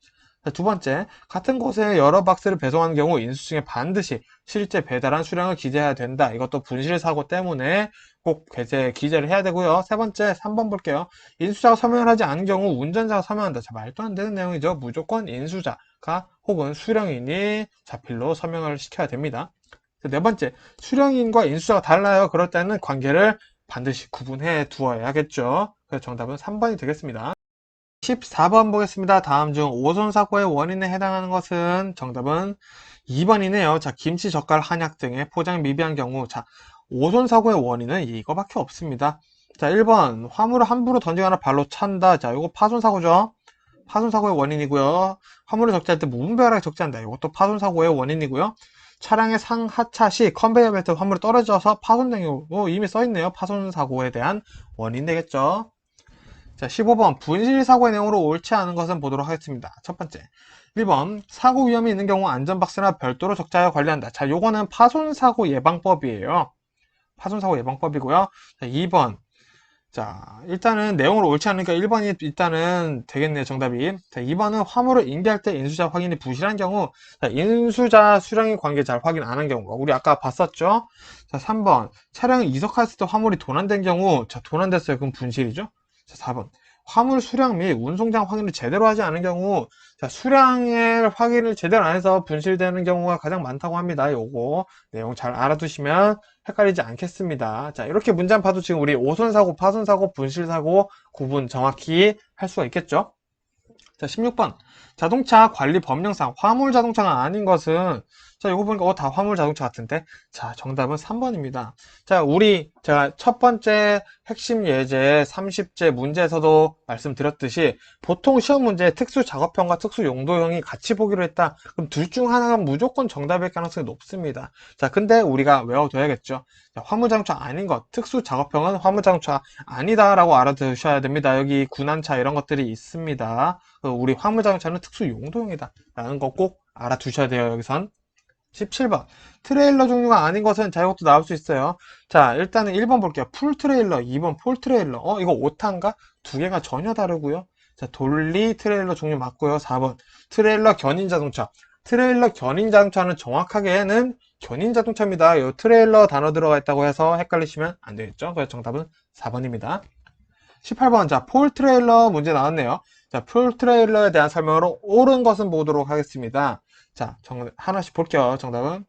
자, 두 번째, 같은 곳에 여러 박스를 배송하는 경우 인수증에 반드시 실제 배달한 수량을 기재해야 된다. 이것도 분실 사고 때문에 꼭 기재를 해야 되고요. 세 번째, 3번 볼게요. 인수자가 서명을 하지 않은 경우 운전자가 서명한다. 자, 말도 안 되는 내용이죠. 무조건 인수자가 혹은 수령인이 자필로 서명을 시켜야 됩니다. 네 번째, 수령인과 인수자가 달라요. 그럴 때는 관계를 반드시 구분해 두어야겠죠. 그래서 정답은 3번이 되겠습니다. 14번 보겠습니다. 다음 중 오손사고의 원인에 해당하는 것은 정답은 2번이네요. 자, 김치, 젓갈, 한약 등의 포장 미비한 경우. 자, 오손사고의 원인은 이거밖에 없습니다. 자, 1번 화물을 함부로 던지거나 발로 찬다. 자, 이거 파손사고죠. 파손사고의 원인이고요. 화물을 적재할 때 무분별하게 적재한다. 이것도 파손사고의 원인이고요. 차량의 상하차 시 컨베이어 벨트 화물이 떨어져서 파손된 경우 이미 써있네요. 파손사고에 대한 원인 되겠죠. 자, 15번 분실사고의 내용으로 옳지 않은 것은 보도록 하겠습니다. 첫 번째, 1번 사고 위험이 있는 경우 안전박스나 별도로 적재하여 관리한다. 자, 요거는 파손사고 예방법이에요. 파손사고 예방법이고요. 자, 2번, 자, 일단은 내용으로 옳지 않으니까 1번이 일단은 되겠네요. 정답이. 자, 2번은 화물을 인계할 때 인수자 확인이 부실한 경우. 자, 인수자 수령인 관계 잘 확인 안 한 경우. 우리 아까 봤었죠? 자, 3번 차량을 이석했을 때 화물이 도난된 경우. 자, 도난됐어요. 그럼 분실이죠? 자, 4번. 화물 수량 및 운송장 확인을 제대로 하지 않은 경우, 자, 수량의 확인을 제대로 안 해서 분실되는 경우가 가장 많다고 합니다. 요거 내용 잘 알아두시면 헷갈리지 않겠습니다. 자, 이렇게 문장 봐도 지금 우리 오손사고, 파손사고, 분실사고 구분 정확히 할 수가 있겠죠? 자, 16번. 자동차 관리 법령상 화물 자동차가 아닌 것은, 자, 이거 보니까 다 화물 자동차 같은데? 자, 정답은 3번입니다. 자, 제가 첫 번째 핵심 예제 30제 문제에서도 말씀드렸듯이 보통 시험 문제에 특수 작업형과 특수 용도형이 같이 보기로 했다. 그럼 둘 중 하나가 무조건 정답일 가능성이 높습니다. 자, 근데 우리가 외워둬야겠죠. 자, 화물 자동차 아닌 것, 특수 작업형은 화물 자동차 아니다라고 알아두셔야 됩니다. 여기 군안차 이런 것들이 있습니다. 우리 화물 자동차는 특수 용도형이다 라는 거 꼭 알아두셔야 돼요. 여기선 17번 트레일러 종류가 아닌 것은 자, 이것도 나올 수 있어요. 자, 일단은 1번 볼게요. 풀 트레일러, 2번 폴 트레일러. 이거 오타인가? 두 개가 전혀 다르고요. 자, 돌리 트레일러 종류 맞고요. 4번 트레일러 견인 자동차. 트레일러 견인 자동차는 정확하게는 견인 자동차입니다. 이 트레일러 단어 들어가 있다고 해서 헷갈리시면 안 되겠죠. 그래서 정답은 4번입니다. 18번 자, 폴 트레일러 문제 나왔네요. 자, 폴 트레일러에 대한 설명으로 옳은 것은 보도록 하겠습니다. 자, 하나씩 볼게요. 정답은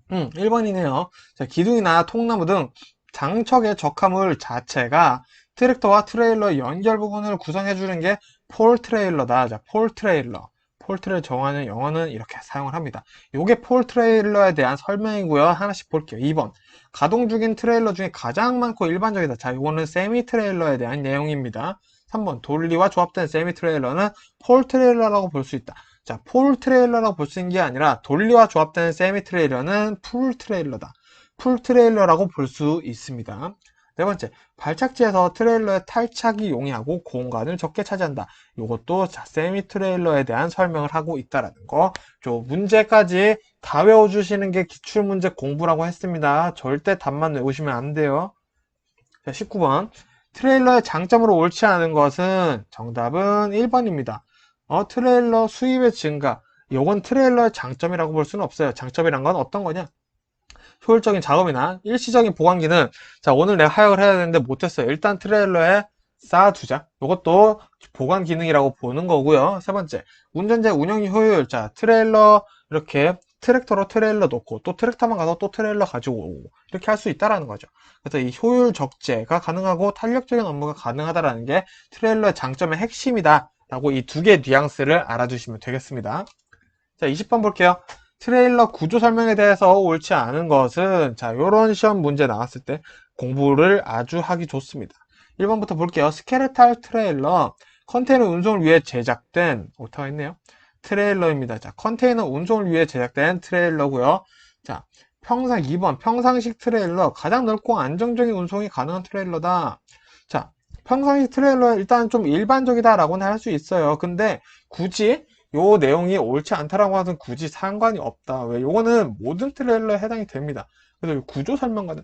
1번이네요. 자, 기둥이나 통나무 등 장척의 적화물 자체가 트랙터와 트레일러의 연결 부분을 구성해주는 게 폴 트레일러다. 자, 폴 트레일러. 폴 트레일러 정하는 영어는 이렇게 사용을 합니다. 요게 폴 트레일러에 대한 설명이고요. 하나씩 볼게요. 2번. 가동 중인 트레일러 중에 가장 많고 일반적이다. 자, 요거는 세미 트레일러에 대한 내용입니다. 3번. 돌리와 조합된 세미 트레일러는 폴 트레일러라고 볼 수 있다. 자, 폴 트레일러라고 볼 수 있는 게 아니라 돌리와 조합된 세미 트레일러는 풀 트레일러다. 풀 트레일러라고 볼 수 있습니다. 네 번째, 발착지에서 트레일러의 탈착이 용이하고 공간을 적게 차지한다. 이것도 세미 트레일러에 대한 설명을 하고 있다라는 거. 문제까지 다 외워주시는 게 기출문제 공부라고 했습니다. 절대 답만 외우시면 안 돼요. 자, 19번. 트레일러의 장점으로 옳지 않은 것은 정답은 1번입니다. 트레일러 수입의 증가. 이건 트레일러의 장점이라고 볼 수는 없어요. 장점이란 건 어떤 거냐? 효율적인 작업이나 일시적인 보관기는, 자, 오늘 내가 하역을 해야 되는데 못했어요. 일단 트레일러에 쌓아두자. 이것도 보관 기능이라고 보는 거고요. 세 번째, 운전자 운영 효율. 자, 트레일러 이렇게 트랙터로 트레일러 놓고 또 트랙터만 가서 또 트레일러 가지고 오고 이렇게 할 수 있다라는 거죠. 그래서 이 효율 적재가 가능하고 탄력적인 업무가 가능하다라는 게 트레일러의 장점의 핵심이다 라고 이 두 개의 뉘앙스를 알아두시면 되겠습니다. 자, 20번 볼게요. 트레일러 구조 설명에 대해서 옳지 않은 것은, 자, 요런 시험 문제 나왔을 때 공부를 아주 하기 좋습니다. 1번부터 볼게요. 스케레탈 트레일러, 컨테이너 운송을 위해 제작된, 오타가 있네요. 트레일러입니다. 자, 컨테이너 운송을 위해 제작된 트레일러고요. 자, 2번, 평상식 트레일러, 가장 넓고 안정적인 운송이 가능한 트레일러다. 자, 평상식 트레일러 일단 좀 일반적이다라고는 할 수 있어요. 근데 굳이 요 내용이 옳지 않다라고 하든 굳이 상관이 없다. 왜? 요거는 모든 트레일러에 해당이 됩니다. 그래서 구조 설명과는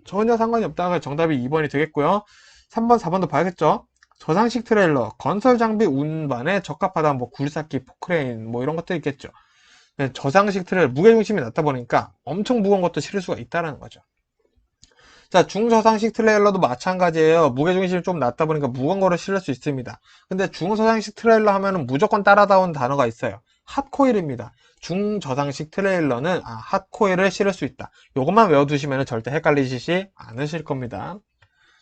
전혀 상관이 없다. 정답이 2번이 되겠고요. 3번, 4번도 봐야겠죠? 저상식 트레일러, 건설 장비 운반에 적합하다. 뭐 굴삭기, 포크레인, 뭐 이런 것도 있겠죠. 저상식 트레일러, 무게중심이 낮다 보니까 엄청 무거운 것도 실을 수가 있다라는 거죠. 자, 중저상식 트레일러도 마찬가지예요. 무게중심이 좀 낮다 보니까 무거운 거를 실을 수 있습니다. 근데 중저상식 트레일러 하면은 무조건 따라다운 단어가 있어요. 핫코일입니다. 중저상식 트레일러는 핫코일을 실을 수 있다. 요것만 외워두시면 절대 헷갈리시지 않으실 겁니다.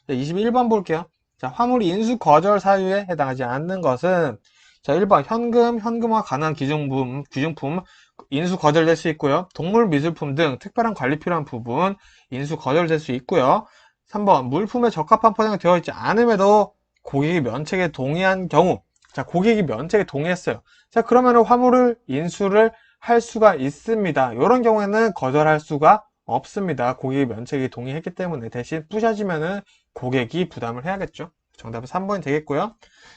자, 21번 볼게요. 자, 화물이 인수 거절 사유에 해당하지 않는 것은, 자, 1번 현금화 가능한 귀중품 인수 거절될 수 있고요. 동물 미술품 등 특별한 관리 필요한 부분 인수 거절될 수 있고요. 3번 물품에 적합한 포장이 되어 있지 않음에도 고객이 면책에 동의한 경우, 자, 고객이 면책에 동의했어요. 자, 그러면 화물을 인수를 할 수가 있습니다. 이런 경우에는 거절할 수가 없습니다. 고객이 면책에 동의했기 때문에. 대신 부셔지면은 고객이 부담을 해야겠죠. 정답은 3번이 되겠고요.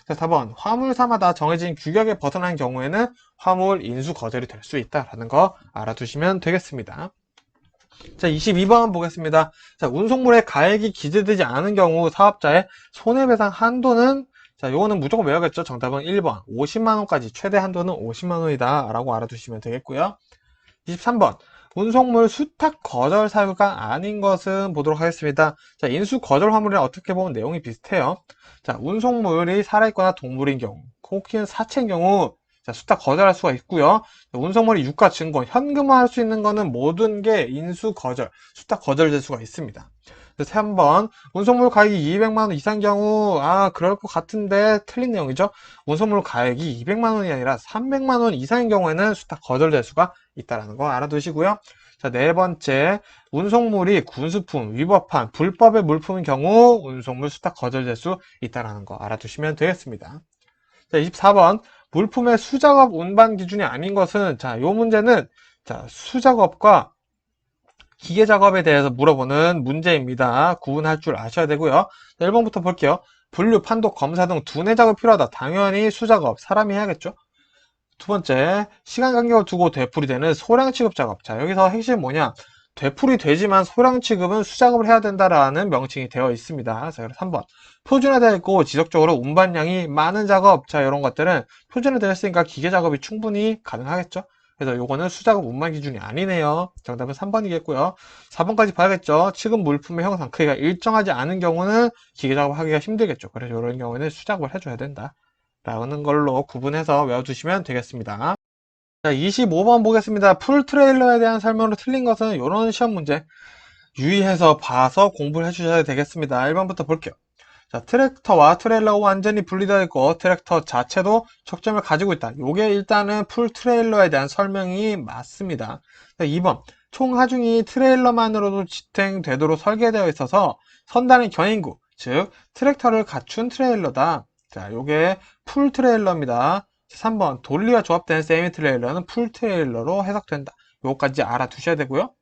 자, 4번 화물사마다 정해진 규격에 벗어난 경우에는 화물 인수 거절이 될 수 있다라는 거 알아두시면 되겠습니다. 자, 22번 보겠습니다. 자, 운송물에 가액이 기재되지 않은 경우 사업자의 손해배상 한도는, 자, 요거는 무조건 외워야겠죠. 정답은 1번 50만원까지, 최대 한도는 50만원이다 라고 알아두시면 되겠고요. 23번 운송물 수탁 거절 사유가 아닌 것은 보도록 하겠습니다. 자, 인수 거절 화물이랑 어떻게 보면 내용이 비슷해요. 자, 운송물이 살아있거나 동물인 경우, 혹은 사체인 경우, 자, 수탁 거절할 수가 있고요. 자, 운송물이 유가 증권, 현금화할 수 있는 거는 모든 게 인수 거절, 수탁 거절될 수가 있습니다. 3번 운송물 가액이 200만원 이상 경우, 그럴 것 같은데 틀린 내용이죠. 운송물 가액이 200만원이 아니라 300만원 이상인 경우에는 수탁 거절될 수가 있다는 거 알아두시고요. 자, 네 번째, 운송물이 군수품, 위법한 불법의 물품인 경우 운송물 수탁 거절될 수 있다는 거 알아두시면 되겠습니다. 자, 24번 물품의 수작업 운반 기준이 아닌 것은, 자, 요 문제는, 자, 수작업과 기계작업에 대해서 물어보는 문제입니다. 구분할 줄 아셔야 되고요. 자, 1번부터 볼게요. 분류, 판독, 검사 등 두뇌 작업이 필요하다. 당연히 수작업, 사람이 해야겠죠. 두 번째, 시간 간격을 두고 되풀이되는 소량 취급 작업. 자, 여기서 핵심이 뭐냐? 되풀이 되지만 소량 취급은 수작업을 해야 된다라는 명칭이 되어 있습니다. 자, 그래서 3번. 표준화되어 있고 지속적으로 운반량이 많은 작업. 자, 이런 것들은 표준화되어 있으니까 기계 작업이 충분히 가능하겠죠. 그래서 요거는 수작업 운반 기준이 아니네요. 정답은 3번이겠고요. 4번까지 봐야겠죠. 취급 물품의 형상, 크기가 일정하지 않은 경우는 기계 작업하기가 힘들겠죠. 그래서 이런 경우에는 수작업을 해줘야 된다 라는 걸로 구분해서 외워두시면 되겠습니다. 자, 25번 보겠습니다. 풀 트레일러에 대한 설명으로 틀린 것은 이런 시험 문제 유의해서 봐서 공부를 해주셔야 되겠습니다. 1번부터 볼게요. 자, 트랙터와 트레일러가 완전히 분리되어 있고 트랙터 자체도 척점을 가지고 있다. 요게 일단은 풀 트레일러에 대한 설명이 맞습니다. 자, 2번. 총 하중이 트레일러만으로도 지탱되도록 설계되어 있어서 선단의 견인구, 즉 트랙터를 갖춘 트레일러다. 자, 요게 풀 트레일러입니다. 3번. 돌리와 조합된 세미 트레일러는 풀 트레일러로 해석된다. 요거까지 알아두셔야 되고요.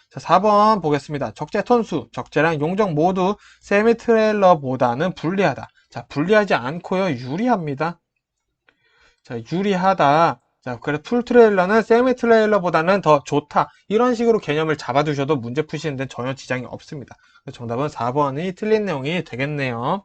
자, 4번 보겠습니다. 적재 톤수, 적재랑 용적 모두 세미 트레일러보다는 불리하다. 자, 불리하지 않고요. 유리합니다. 자, 유리하다. 자, 그래서 풀 트레일러는 세미 트레일러보다는 더 좋다. 이런 식으로 개념을 잡아두셔도 문제 푸시는 데는 전혀 지장이 없습니다. 그래서 정답은 4번이 틀린 내용이 되겠네요.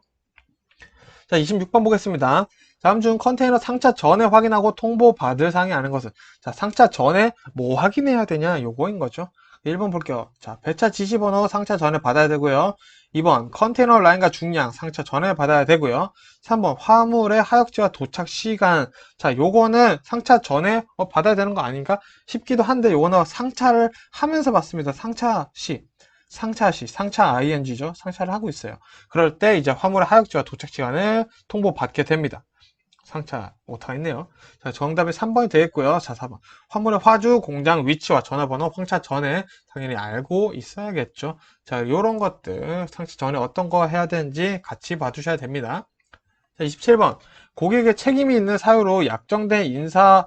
자, 26번 보겠습니다. 다음 중 컨테이너 상차 전에 확인하고 통보받을 사항이 아닌 것은? 자, 상차 전에 뭐 확인해야 되냐? 요거인 거죠. 1번 볼게요. 자, 배차 지시번호 상차 전에 받아야 되고요. 2번 컨테이너 라인과 중량 상차 전에 받아야 되고요. 3번 화물의 하역지와 도착 시간. 자, 요거는 상차 전에 받아야 되는 거 아닌가 싶기도 한데 요거는 상차를 하면서 받습니다. 상차 ing죠. 상차를 하고 있어요. 그럴 때 이제 화물의 하역지와 도착 시간을 통보받게 됩니다. 상차 못하겠네요. 자, 정답이 3번이 되겠고요. 자, 4번. 화물의 화주, 공장 위치와 전화번호 황차 전에 당연히 알고 있어야겠죠. 자, 요런 것들 상차 전에 어떤 거 해야 되는지 같이 봐주셔야 됩니다. 자, 27번. 고객의 책임이 있는 사유로 약정된 이사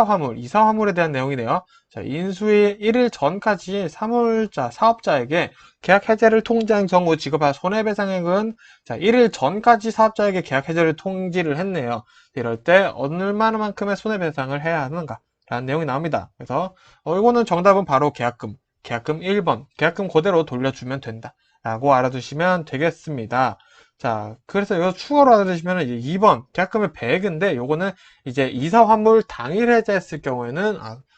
화물에 대한 내용이네요. 자, 인수일 1일 전까지 사업자에게 계약 해제를 통지한 경우 지급할 손해배상액은 자, 1일 전까지 사업자에게 계약 해제를 통지를 했네요. 이럴 때 얼마만큼의 손해배상을 해야 하는가? 라는 내용이 나옵니다. 그래서 이거는 정답은 바로 계약금 1번. 계약금 그대로 돌려주면 된다. 라고 알아두시면 되겠습니다. 자, 그래서 이거 추가로 알아두시면 이제 2번 계약금의 배액인데 요거는 이제 이사 환물 당일 해제했을 경우에는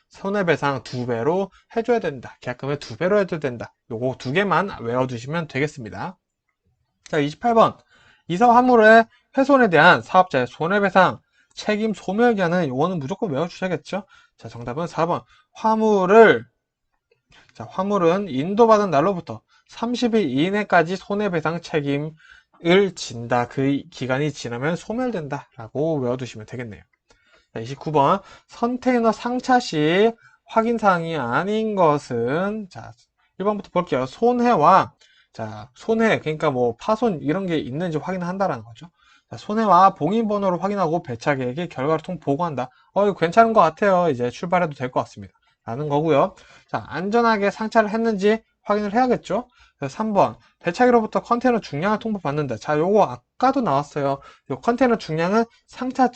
손해배상 2배로 해줘야 된다. 계약금의 2배로 해줘야 된다. 요거 2개만 외워두시면 되겠습니다. 자, 28번 이사 환물의 훼손에 대한 사업자의 손해배상 책임 소멸기한은 요거는 무조건 외워주셔야겠죠. 자, 정답은 4번 화물은 인도받은 날로부터 30일 이내까지 손해배상 책임을 진다. 그 기간이 지나면 소멸된다. 라고 외워두시면 되겠네요. 자, 29번. 컨테이너 상차 시 확인사항이 아닌 것은, 자, 1번부터 볼게요. 손해, 그러니까 뭐 파손 이런 게 있는지 확인한다라는 거죠. 자, 손해와 봉인번호를 확인하고 배차계획의 결과를 보고한다. 이거 괜찮은 것 같아요. 이제 출발해도 될 것 같습니다. 라는 거고요. 자, 안전하게 상차를 했는지 확인을 해야겠죠. 3번 배차기로부터 컨테이너 중량을 통보받는다. 자, 요거 아까도 나왔어요. 요 컨테이너 중량은 상차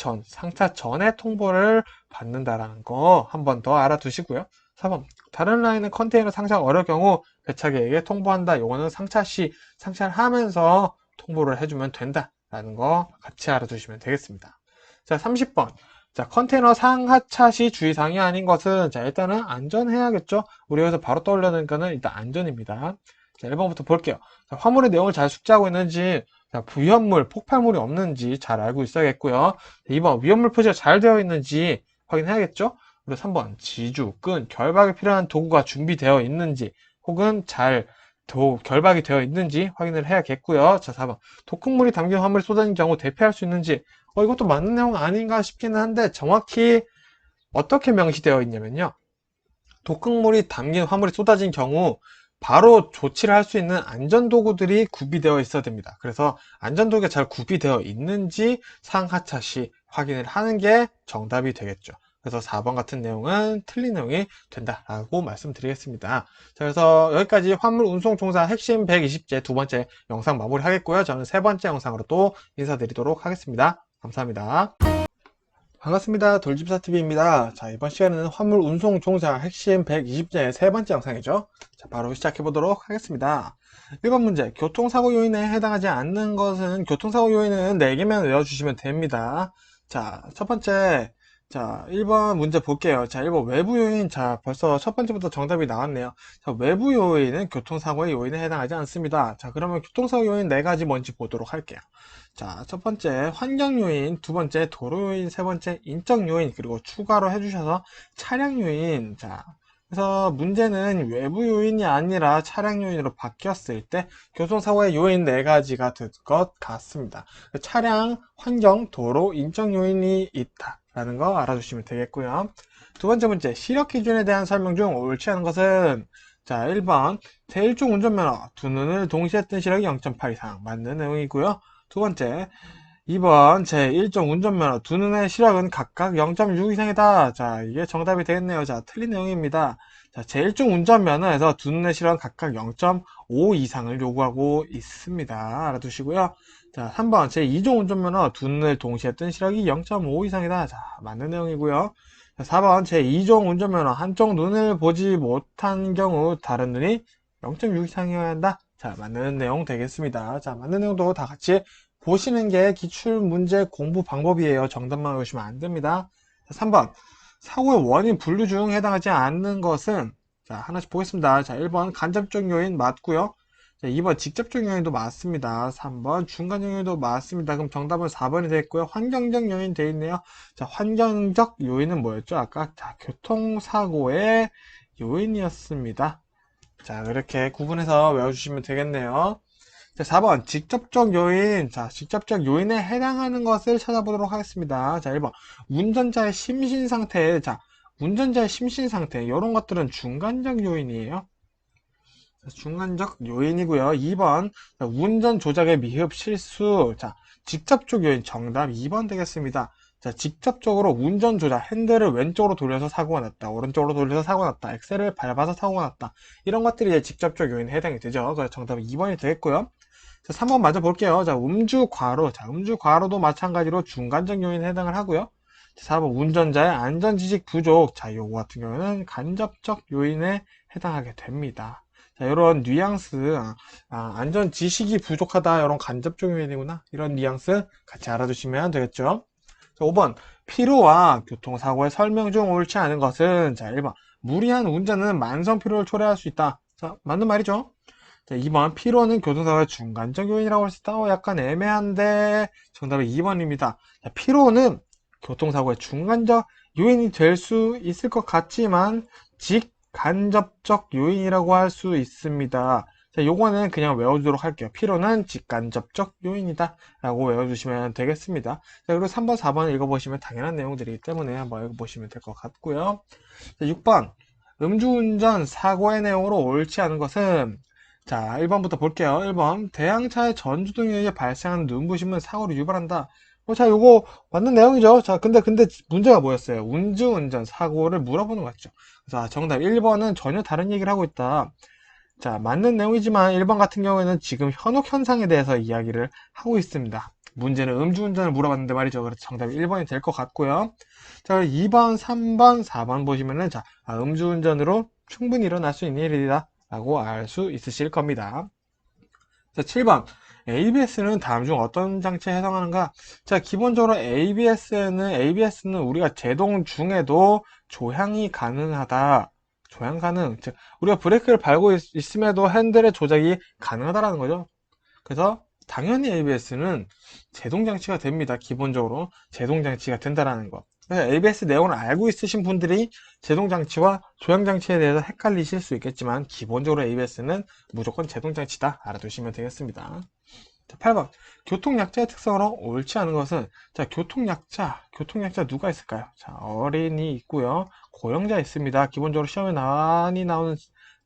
전에 통보를 받는다라는 거 한 번 더 알아두시고요. 4번 다른 라인은 컨테이너 상차가 어려울 경우 배차기에게 통보한다. 요거는 상차 시 상차를 하면서 통보를 해주면 된다라는 거 같이 알아두시면 되겠습니다. 자, 30번 자, 컨테이너 상하차 시 주의사항이 아닌 것은, 자, 일단은 안전해야겠죠? 우리 여기서 바로 떠올려는 거는 일단 안전입니다. 자, 1번부터 볼게요. 자, 화물의 내용을 잘 숙지하고 있는지, 자, 부연물, 폭발물이 없는지 잘 알고 있어야겠고요. 2번, 위험물 표시가 잘 되어 있는지 확인해야겠죠? 그리고 3번, 지주, 끈, 결박에 필요한 도구가 준비되어 있는지, 혹은 결박이 되어 있는지 확인을 해야겠고요. 자, 4번, 독극물이 담긴 화물이 쏟아진 경우 대피할 수 있는지, 이것도 맞는 내용 아닌가 싶기는 한데 정확히 어떻게 명시되어 있냐면요. 독극물이 담긴 화물이 쏟아진 경우 바로 조치를 할 수 있는 안전도구들이 구비되어 있어야 됩니다. 그래서 안전도구가 잘 구비되어 있는지 상하차 시 확인을 하는 게 정답이 되겠죠. 그래서 4번 같은 내용은 틀린 내용이 된다라고 말씀드리겠습니다. 자, 그래서 여기까지 화물 운송 종사 핵심 120제 두 번째 영상 마무리 하겠고요. 저는 세 번째 영상으로 또 인사드리도록 하겠습니다. 감사합니다. 반갑습니다. 돌집사TV입니다. 자, 이번 시간에는 화물 운송 종사 핵심 120제의 세 번째 영상이죠. 자, 바로 시작해 보도록 하겠습니다. 1번 문제, 교통사고 요인에 해당하지 않는 것은, 교통사고 요인은 4개만 외워주시면 됩니다. 자, 첫 번째, 자, 1번 문제 볼게요. 자, 1번 외부 요인. 자, 벌써 첫 번째부터 정답이 나왔네요. 자, 외부 요인은 교통사고의 요인에 해당하지 않습니다. 자, 그러면 교통사고 요인 4가지 뭔지 보도록 할게요. 자, 첫 번째 환경 요인, 두 번째 도로 요인, 세 번째 인적 요인, 그리고 추가로 해주셔서 차량 요인. 자, 그래서 문제는 외부 요인이 아니라 차량 요인으로 바뀌었을 때 교통사고의 요인 4가지가 될 것 같습니다. 차량, 환경, 도로, 인적 요인이 있다라는 거 알아두시면 되겠고요. 두 번째 문제, 시력 기준에 대한 설명 중 옳지 않은 것은 자, 1번 제1종 운전면허 두 눈을 동시에 뜬 시력이 0.8 이상 맞는 내용이고요. 두 번째 2번 제1종 운전면허 두 눈의 시력은 각각 0.6 이상이다. 자, 이게 정답이 되겠네요. 자, 틀린 내용입니다. 자, 제1종 운전면허에서 두 눈의 시력은 각각 0.5 이상을 요구하고 있습니다. 알아두시고요. 자, 3번 제2종 운전면허 두 눈을 동시에 뜬 시력이 0.5 이상이다. 자, 맞는 내용이고요. 자, 4번 제2종 운전면허 한쪽 눈을 보지 못한 경우 다른 눈이 0.6 이상이어야 한다. 자, 맞는 내용 되겠습니다. 자, 맞는 내용도 다 같이 보시는 게 기출문제 공부 방법이에요. 정답만 외우시면 안 됩니다. 자, 3번 사고의 원인 분류 중 해당하지 않는 것은 자, 하나씩 보겠습니다. 자, 1번 간접적 요인 맞고요. 자, 2번 직접적 요인도 맞습니다. 3번 중간 요인도 맞습니다. 그럼 정답은 4번이 되겠고요. 환경적 요인 되어 있네요. 자, 환경적 요인은 뭐였죠? 아까 자, 교통사고의 요인이었습니다. 자, 이렇게 구분해서 외워주시면 되겠네요. 자, 4번 직접적 요인. 자, 직접적 요인에 해당하는 것을 찾아보도록 하겠습니다. 자, 1번 운전자의 심신 상태. 자, 운전자의 심신 상태. 이런 것들은 중간적 요인이에요. 자, 중간적 요인이고요. 2번 운전 조작의 미흡 실수. 자, 직접적 요인 정답 2번 되겠습니다. 자, 직접적으로 운전 조작, 핸들을 왼쪽으로 돌려서 사고가 났다. 오른쪽으로 돌려서 사고가 났다. 엑셀을 밟아서 사고가 났다. 이런 것들이 이제 직접적 요인에 해당이 되죠. 그래서 정답은 2번이 되겠고요. 자, 3번 맞아 볼게요. 자, 음주 과로. 자, 음주 과로도 마찬가지로 중간적 요인에 해당을 하고요. 자, 4번 운전자의 안전지식 부족. 자, 요거 같은 경우는 간접적 요인에 해당하게 됩니다. 자, 이런 뉘앙스, 안전지식이 부족하다. 이런 간접적 요인이구나. 이런 뉘앙스 같이 알아두시면 되겠죠. 자, 5번 피로와 교통사고의 설명 중 옳지 않은 것은 자, 1번 무리한 운전은 만성 피로를 초래할 수 있다. 자, 맞는 말이죠. 자, 2번 피로는 교통사고의 중간적 요인이라고 할 수 있다. 약간 애매한데 정답은 2번입니다. 자, 피로는 교통사고의 중간적 요인이 될 수 있을 것 같지만 직간접적 요인이라고 할 수 있습니다. 자, 요거는 그냥 외워주도록 할게요. 피로는 직간접적 요인이다 라고 외워주시면 되겠습니다. 자, 그리고 3번, 4번 읽어보시면 당연한 내용들이기 때문에 한번 읽어보시면 될 것 같고요. 자, 6번 음주운전 사고의 내용으로 옳지 않은 것은 자, 1번부터 볼게요. 1번 대항차의 전주등에 의해 발생한 눈부심은 사고를 유발한다. 자, 요거 맞는 내용이죠. 자, 근데 문제가 뭐였어요? 음주운전 사고를 물어보는 거죠. 자, 정답 1번은 전혀 다른 얘기를 하고 있다. 자, 맞는 내용이지만 1번 같은 경우에는 지금 현혹 현상에 대해서 이야기를 하고 있습니다. 문제는 음주운전을 물어봤는데 말이죠. 그래서 정답이 1번이 될 것 같고요. 자, 2번, 3번, 4번 보시면은 자, 음주운전으로 충분히 일어날 수 있는 일이다 라고 알 수 있으실 겁니다. 자, 7번 ABS는 다음 중 어떤 장치에 해당하는가? 자, 기본적으로 ABS는 우리가 제동 중에도 조향이 가능하다. 조향 가능. 즉, 우리가 브레이크를 밟고 있음에도 핸들의 조작이 가능하다라는 거죠. 그래서 당연히 ABS는 제동 장치가 됩니다. 기본적으로 제동 장치가 된다라는 거. 그래서 ABS 내용을 알고 있으신 분들이 제동 장치와 조향 장치에 대해서 헷갈리실 수 있겠지만 기본적으로 ABS는 무조건 제동 장치다 알아두시면 되겠습니다. 자, 8번 교통약자의 특성으로 옳지 않은 것은 자, 교통약자 누가 있을까요? 자, 어린이 있고요, 고령자 있습니다. 기본적으로 시험에 많이 나오는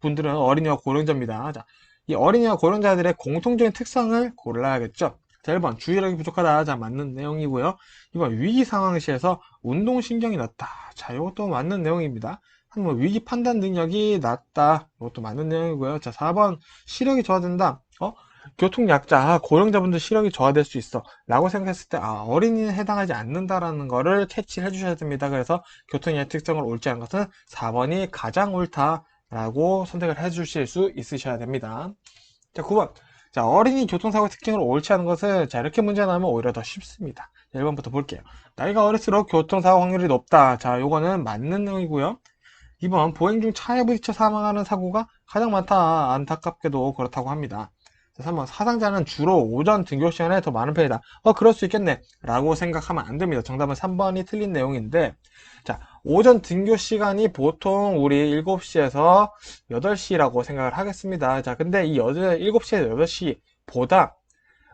분들은 어린이와 고령자입니다. 자, 이 어린이와 고령자들의 공통적인 특성을 골라야겠죠. 자, 1번 주의력이 부족하다. 자, 맞는 내용이고요. 2번 위기 상황 시에서 운동신경이 낮다. 자, 이것도 맞는 내용입니다. 한번 위기 판단 능력이 낮다. 이것도 맞는 내용이고요. 자, 4번 시력이 저하된다. 교통약자, 고령자분들 시력이 저하될 수 있어 라고 생각했을 때 어린이는 해당하지 않는다라는 거를 캐치를 해주셔야 됩니다. 그래서 교통의 특성을 옳지 않은 것은 4번이 가장 옳다라고 선택을 해주실 수 있으셔야 됩니다. 자, 9번 자, 어린이 교통사고 특징으로 옳지 않은 것은 자, 이렇게 문제 나오면 오히려 더 쉽습니다. 1번부터 볼게요. 나이가 어릴수록 교통사고 확률이 높다. 자, 요거는 맞는 내용이고요. 2번 보행 중 차에 부딪혀 사망하는 사고가 가장 많다. 안타깝게도 그렇다고 합니다. 3번 사상자는 주로 오전 등교 시간에 더 많은 편이다. 그럴 수 있겠네 라고 생각하면 안 됩니다. 정답은 3번이 틀린 내용인데 자, 오전 등교 시간이 보통 우리 7시에서 8시라고 생각을 하겠습니다. 자, 근데 이 7시에서 8시보다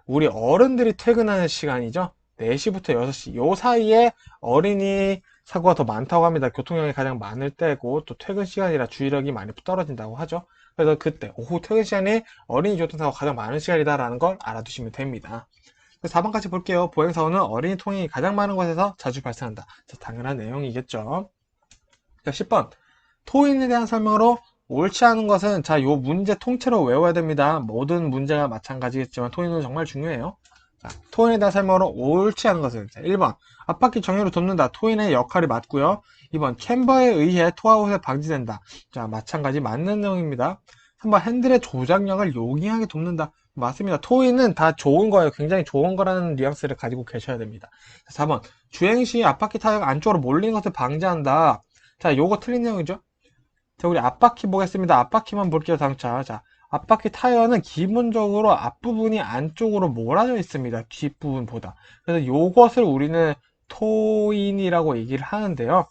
우리 어른들이 퇴근하는 시간이죠. 4시부터 6시. 요 사이에 어린이 사고가 더 많다고 합니다. 교통량이 가장 많을 때고 또 퇴근 시간이라 주의력이 많이 떨어진다고 하죠. 그래서 그때 오후 퇴근 시간이 어린이 교통사고가 가장 많은 시간이다라는 걸 알아두시면 됩니다. 4번까지 볼게요. 보행사고는 어린이 통행이 가장 많은 곳에서 자주 발생한다. 자, 당연한 내용이겠죠. 자, 10번. 토인에 대한 설명으로 옳지 않은 것은, 자, 요 문제 통째로 외워야 됩니다. 모든 문제가 마찬가지겠지만 토인은 정말 중요해요. 자, 토인에 대한 설명으로 옳지 않은 것은, 자, 1번. 앞바퀴 정렬로 돕는다. 토인의 역할이 맞고요. 2번. 캠버에 의해 토아웃에 방지된다. 자, 마찬가지 맞는 내용입니다. 3번. 핸들의 조작력을 용이하게 돕는다. 맞습니다. 토인은 다 좋은 거예요. 굉장히 좋은 거라는 뉘앙스를 가지고 계셔야 됩니다. 4번. 주행 시 앞바퀴 타이어가 안쪽으로 몰리는 것을 방지한다. 자, 요거 틀린 내용이죠. 자, 우리 앞바퀴 보겠습니다. 앞바퀴만 볼게요, 당차. 자, 앞바퀴 타이어는 기본적으로 앞부분이 안쪽으로 몰아져 있습니다. 뒷부분보다. 그래서 요것을 우리는 토인이라고 얘기를 하는데요.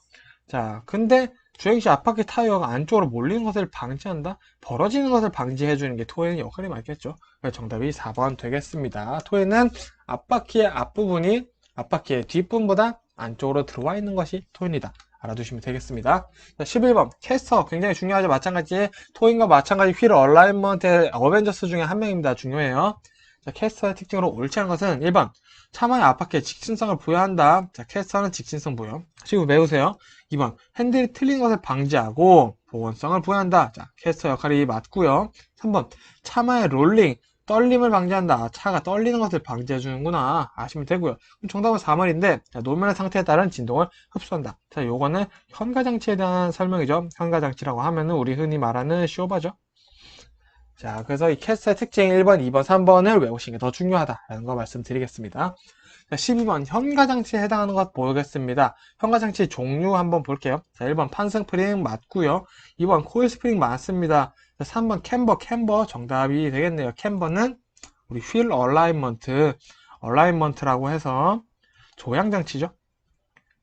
자, 근데 주행시 앞바퀴 타이어가 안쪽으로 몰리는 것을 방지한다? 벌어지는 것을 방지해주는 게 토인의 역할이 맞겠죠. 그래서 정답이 4번 되겠습니다. 토인은 앞바퀴의 앞부분이 앞바퀴의 뒷부분보다 안쪽으로 들어와 있는 것이 토인이다. 알아두시면 되겠습니다. 자, 11번 캐스터 굉장히 중요하죠. 마찬가지 토인과 마찬가지 휠 얼라인먼트의 어벤져스 중에 한 명입니다. 중요해요. 자, 캐스터의 특징으로 옳지 않은 것은 1번 차마의 앞바퀴에 직진성을 부여한다. 자, 캐스터는 직진성 부여. 지금 외우세요. 2번 핸들이 틀리는 것을 방지하고 보온성을 부여한다. 자, 캐스터 역할이 맞고요. 3번 차마의 롤링 떨림을 방지한다. 차가 떨리는 것을 방지해 주는구나. 아시면 되고요. 그럼 정답은 4번인데 노면의 상태에 따른 진동을 흡수한다. 자, 요거는 현가장치에 대한 설명이죠. 현가장치라고 하면은 우리 흔히 말하는 쇼바죠. 자, 그래서 이 캐스트의 특징 1번, 2번, 3번을 외우시는 게 더 중요하다라는 거 말씀드리겠습니다. 자, 12번 현가장치에 해당하는 것 보겠습니다. 현가장치 종류 한번 볼게요. 자, 1번 판승프링 맞고요. 2번 코일스프링 맞습니다. 자, 3번 캠버 정답이 되겠네요. 캠버는 우리 휠 얼라인먼트라고 해서 조향장치죠.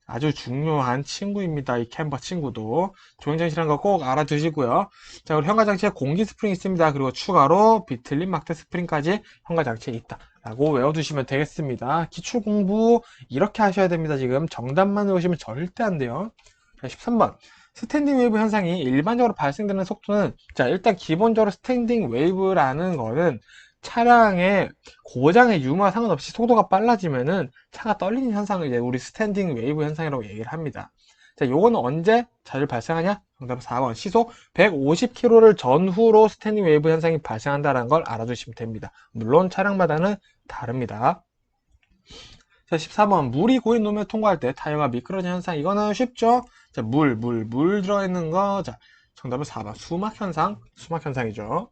아주 중요한 친구입니다. 이 캠버 친구도. 조향장치라는 거 꼭 알아두시고요. 자, 그리고 현가장치에 공기 스프링 있습니다. 그리고 추가로 비틀린 막대 스프링까지 현가장치에 있다. 라고 외워두시면 되겠습니다. 기출 공부 이렇게 하셔야 됩니다. 지금 정답만 외우시면 절대 안 돼요. 자, 13번. 스탠딩 웨이브 현상이 일반적으로 발생되는 속도는, 자, 일단 기본적으로 스탠딩 웨이브라는 거는 차량의 고장의 유무와 상관없이 속도가 빨라지면은 차가 떨리는 현상을 이제 우리 스탠딩 웨이브 현상이라고 얘기를 합니다. 자, 요거는 언제 자주 발생하냐? 정답은 4번. 시속 150km를 전후로 스탠딩 웨이브 현상이 발생한다는 걸 알아두시면 됩니다. 물론 차량마다는 다릅니다. 자, 14번. 물이 고인路面통과할 때 타이어가 미끄러지는 현상. 이거는 쉽죠? 자, 물 들어있는 거. 자, 정답은 4번. 수막 현상이죠.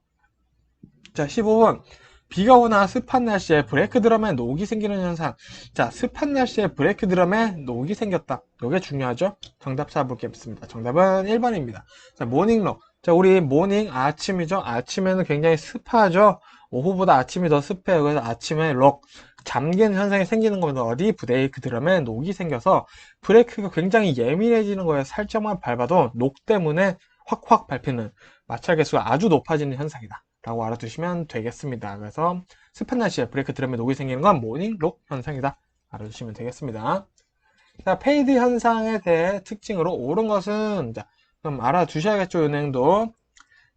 자, 15번. 비가 오나 습한 날씨에 브레이크 드럼에 녹이 생기는 현상. 자, 습한 날씨에 브레이크 드럼에 녹이 생겼다. 이게 중요하죠? 정답 찾아보겠습니다. 정답은 1번입니다. 자, 모닝록. 자, 우리 모닝 아침이죠? 아침에는 굉장히 습하죠? 오후보다 아침이 더 습해요. 그래서 아침에 록. 잠기는 현상이 생기는 겁니다. 어디? 브레이크 드럼에 녹이 생겨서 브레이크가 굉장히 예민해지는 거예요. 살짝만 밟아도 녹 때문에 확확 밟히는 마찰 개수가 아주 높아지는 현상이다. 라고 알아두시면 되겠습니다. 그래서 습한 날씨에 브레이크 드럼에 녹이 생기는 건 모닝록 현상이다. 알아두시면 되겠습니다. 자, 페이드 현상에 대해 특징으로 옳은 것은, 자, 그럼 알아두셔야겠죠, 은행도.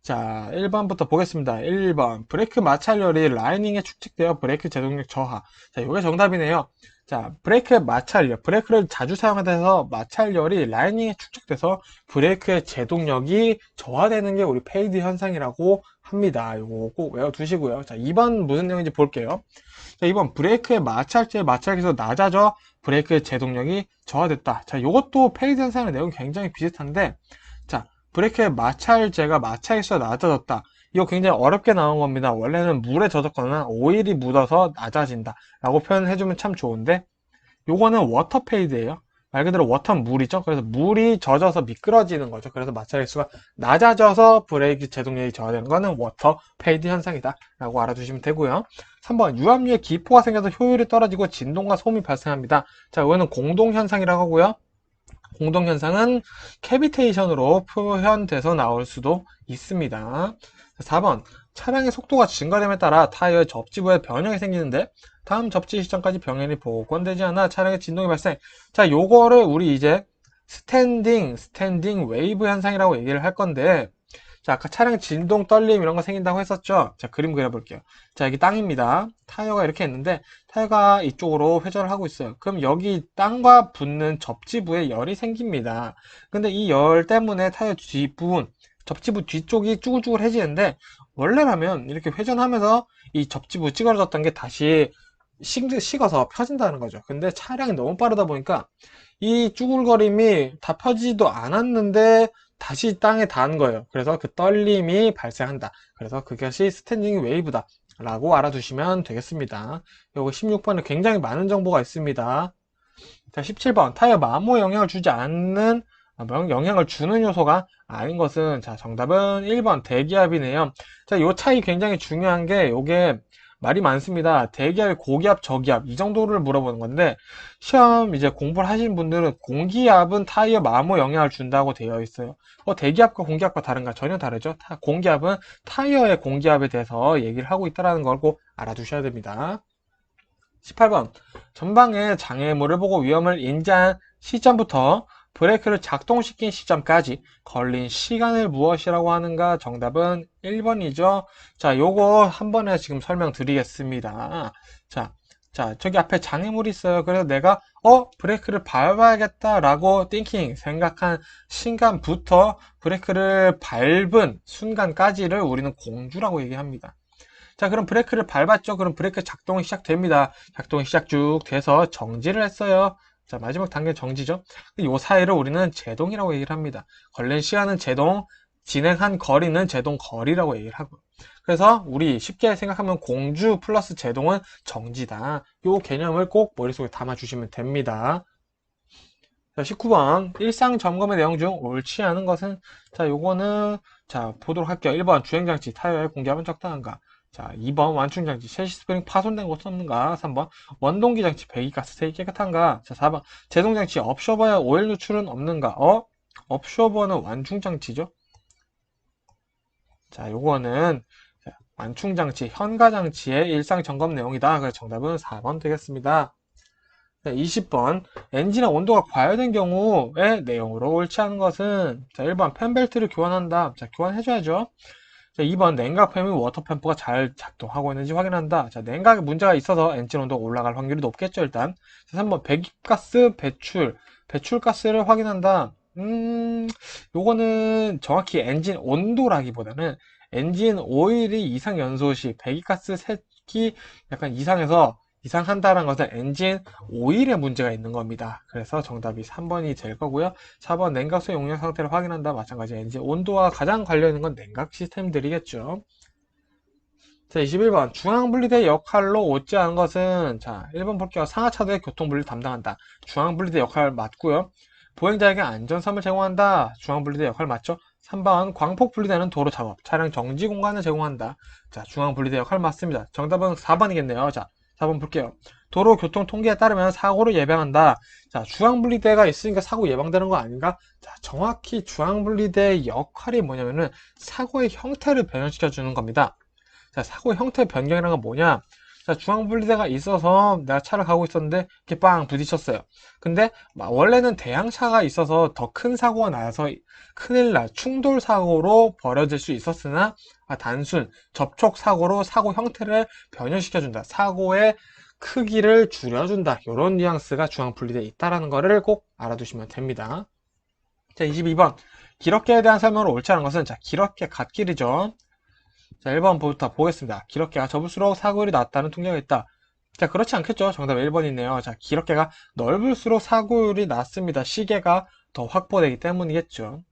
자, 1번부터 보겠습니다. 1번. 브레이크 마찰열이 라이닝에 축적되어 브레이크 제동력 저하. 자, 이게 정답이네요. 자, 브레이크의 마찰열. 브레이크를 자주 사용하면서 마찰열이 라이닝에 축적돼서 브레이크의 제동력이 저하되는 게 우리 페이드 현상이라고 합니다. 이거 꼭 외워두시고요. 자, 2번 무슨 내용인지 볼게요. 자, 2번. 브레이크의 마찰제 마찰기에서 낮아져 브레이크의 제동력이 저하됐다. 자, 이것도 페이드 현상의 내용 굉장히 비슷한데, 자, 브레이크의 마찰제가 마찰기수가 낮아졌다. 이거 굉장히 어렵게 나온 겁니다. 원래는 물에 젖었거나 오일이 묻어서 낮아진다 라고 표현해주면 참 좋은데, 요거는 워터페이드예요. 말 그대로 워터는 물이죠. 그래서 물이 젖어서 미끄러지는 거죠. 그래서 마찰기수가 낮아져서 브레이크 제동력이 저하되는 거는 워터페이드 현상이다 라고 알아두시면 되고요. 3번. 유압류에 기포가 생겨서 효율이 떨어지고 진동과 소음이 발생합니다. 자, 이거는 공동현상이라고 하고요. 공동현상은 캐비테이션으로 표현돼서 나올 수도 있습니다. 4번 차량의 속도가 증가됨에 따라 타이어의 접지부에 변형이 생기는데 다음 접지 시점까지 병행이 복원되지 않아 차량의 진동이 발생. 자, 요거를 우리 이제 스탠딩 웨이브 현상이라고 얘기를 할 건데, 자, 아까 차량 진동, 떨림 이런 거 생긴다고 했었죠? 자, 그림 그려볼게요. 자, 여기 땅입니다. 타이어가 이렇게 있는데, 타이어가 이쪽으로 회전을 하고 있어요. 그럼 여기 땅과 붙는 접지부에 열이 생깁니다. 근데 이 열 때문에 타이어 뒷부분, 접지부 뒤쪽이 쭈글쭈글해지는데, 원래라면 이렇게 회전하면서 이 접지부 찌그러졌던 게 다시 식어서 펴진다는 거죠. 근데 차량이 너무 빠르다 보니까 이 쭈글거림이 다 펴지도 않았는데 다시 땅에 닿은 거예요. 그래서 그 떨림이 발생한다. 그래서 그것이 스탠딩 웨이브다 라고 알아두시면 되겠습니다. 요거 16번에 굉장히 많은 정보가 있습니다. 자, 17번 타이어 마모에 영향을 주지 않는 영향을 주는 요소가 아닌 것은, 자, 정답은 1번 대기압이네요. 자, 요 차이 굉장히 중요한 게 요게 말이 많습니다. 대기압, 고기압, 저기압 이 정도를 물어보는 건데, 시험 이제 공부를 하신 분들은 공기압은 타이어 마모 영향을 준다고 되어 있어요. 대기압과 공기압과 다른가? 전혀 다르죠. 공기압은 타이어의 공기압에 대해서 얘기를 하고 있다는 걸 꼭 알아두셔야 됩니다. 18번 전방에 장애물을 보고 위험을 인지한 시점부터 브레이크를 작동시킨 시점까지 걸린 시간을 무엇이라고 하는가? 정답은 1번이죠. 자, 요거 한 번에 지금 설명드리겠습니다. 자, 저기 앞에 장애물이 있어요. 그래서 내가 브레이크를 밟아야겠다라고 생각한 순간부터 브레이크를 밟은 순간까지를 우리는 공주라고 얘기합니다. 자, 그럼 브레이크를 밟았죠? 그럼 브레이크 작동이 시작됩니다. 작동이 시작 쭉 돼서 정지를 했어요. 자, 마지막 단계 정지죠. 이 사이를 우리는 제동이라고 얘기를 합니다. 걸린 시간은 제동, 진행한 거리는 제동 거리라고 얘기를 하고. 그래서 우리 쉽게 생각하면 공주 플러스 제동은 정지다. 이 개념을 꼭 머릿속에 담아주시면 됩니다. 자, 19번 일상 점검의 내용 중 옳지 않은 것은, 자, 요거는 자 보도록 할게요. 1번 주행장치 타이어의 공기압은 적당한가? 자, 2번 완충장치 셰시 스프링 파손된 곳은 없는가? 3번 원동기 장치 배기가스색이 깨끗한가? 자, 4번 제동장치 업쇼버의 오일 누출은 없는가? 업쇼버는 완충장치죠. 자, 요거는 완충장치 현가장치의 일상 점검 내용이다. 그래서 정답은 4번 되겠습니다. 20번 엔진의 온도가 과열된 경우의 내용으로 옳지 않은 것은, 자, 1번 팬벨트를 교환한다. 자, 교환해줘야죠. 자, 2번 냉각팬이 워터펌프가 잘 작동하고 있는지 확인한다. 자, 냉각에 문제가 있어서 엔진 온도가 올라갈 확률이 높겠죠, 일단. 자, 3번 배기가스 배출가스를 확인한다. 요거는 정확히 엔진 온도라기보다는 엔진 오일이 이상 연소 시 배기가스 색이 약간 이상한다는 것은 엔진 오일에 문제가 있는 겁니다. 그래서 정답이 3번이 될 거고요. 4번 냉각수 용량 상태를 확인한다. 마찬가지 엔진 온도와 가장 관련 있는 건 냉각 시스템들이겠죠. 자, 21번 중앙분리대 역할로 옳지 않은 것은, 자, 1번 볼게요. 상하차도의 교통분리를 담당한다. 중앙분리대 역할 맞고요. 보행자에게 안전섬을 제공한다. 중앙분리대 역할 맞죠? 3번 광폭분리대는 도로 작업, 차량 정지 공간을 제공한다. 자, 중앙분리대 역할 맞습니다. 정답은 4번이겠네요. 자, 4번 볼게요. 도로 교통 통계에 따르면 사고를 예방한다. 자, 중앙분리대가 있으니까 사고 예방되는 거 아닌가? 자, 정확히 중앙분리대의 역할이 뭐냐면은 사고의 형태를 변형시켜 주는 겁니다. 자, 사고의 형태 변경이라는 건 뭐냐? 자, 중앙분리대가 있어서 내가 차를 가고 있었는데 이렇게 빵 부딪혔어요. 근데 원래는 대형차가 있어서 더 큰 사고가 나서 큰일 날 충돌 사고로 벌어질 수 있었으나, 단순 접촉 사고로 사고 형태를 변형시켜준다. 사고의 크기를 줄여준다. 이런 뉘앙스가 중앙분리대에 있다는 것을 꼭 알아두시면 됩니다. 자, 22번 기럽개에 대한 설명으로 옳지 않은 것은, 자, 기럽개 갓길이죠. 자, 1번부터 보겠습니다. 기럽개가 접을수록 사고율이 낮다는 통계가 있다. 자, 그렇지 않겠죠? 정답 1번이네요. 자, 기럽개가 넓을수록 사고율이 낮습니다. 시계가 더 확보되기 때문이겠죠.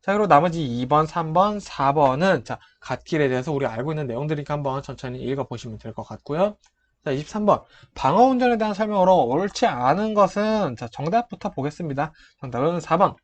자, 그리고 나머지 2번, 3번, 4번은, 자, 갓길에 대해서 우리 알고 있는 내용들이니까 한번 천천히 읽어보시면 될 것 같고요. 자, 23번. 방어운전에 대한 설명으로 옳지 않은 것은, 자, 정답부터 보겠습니다. 정답은 4번.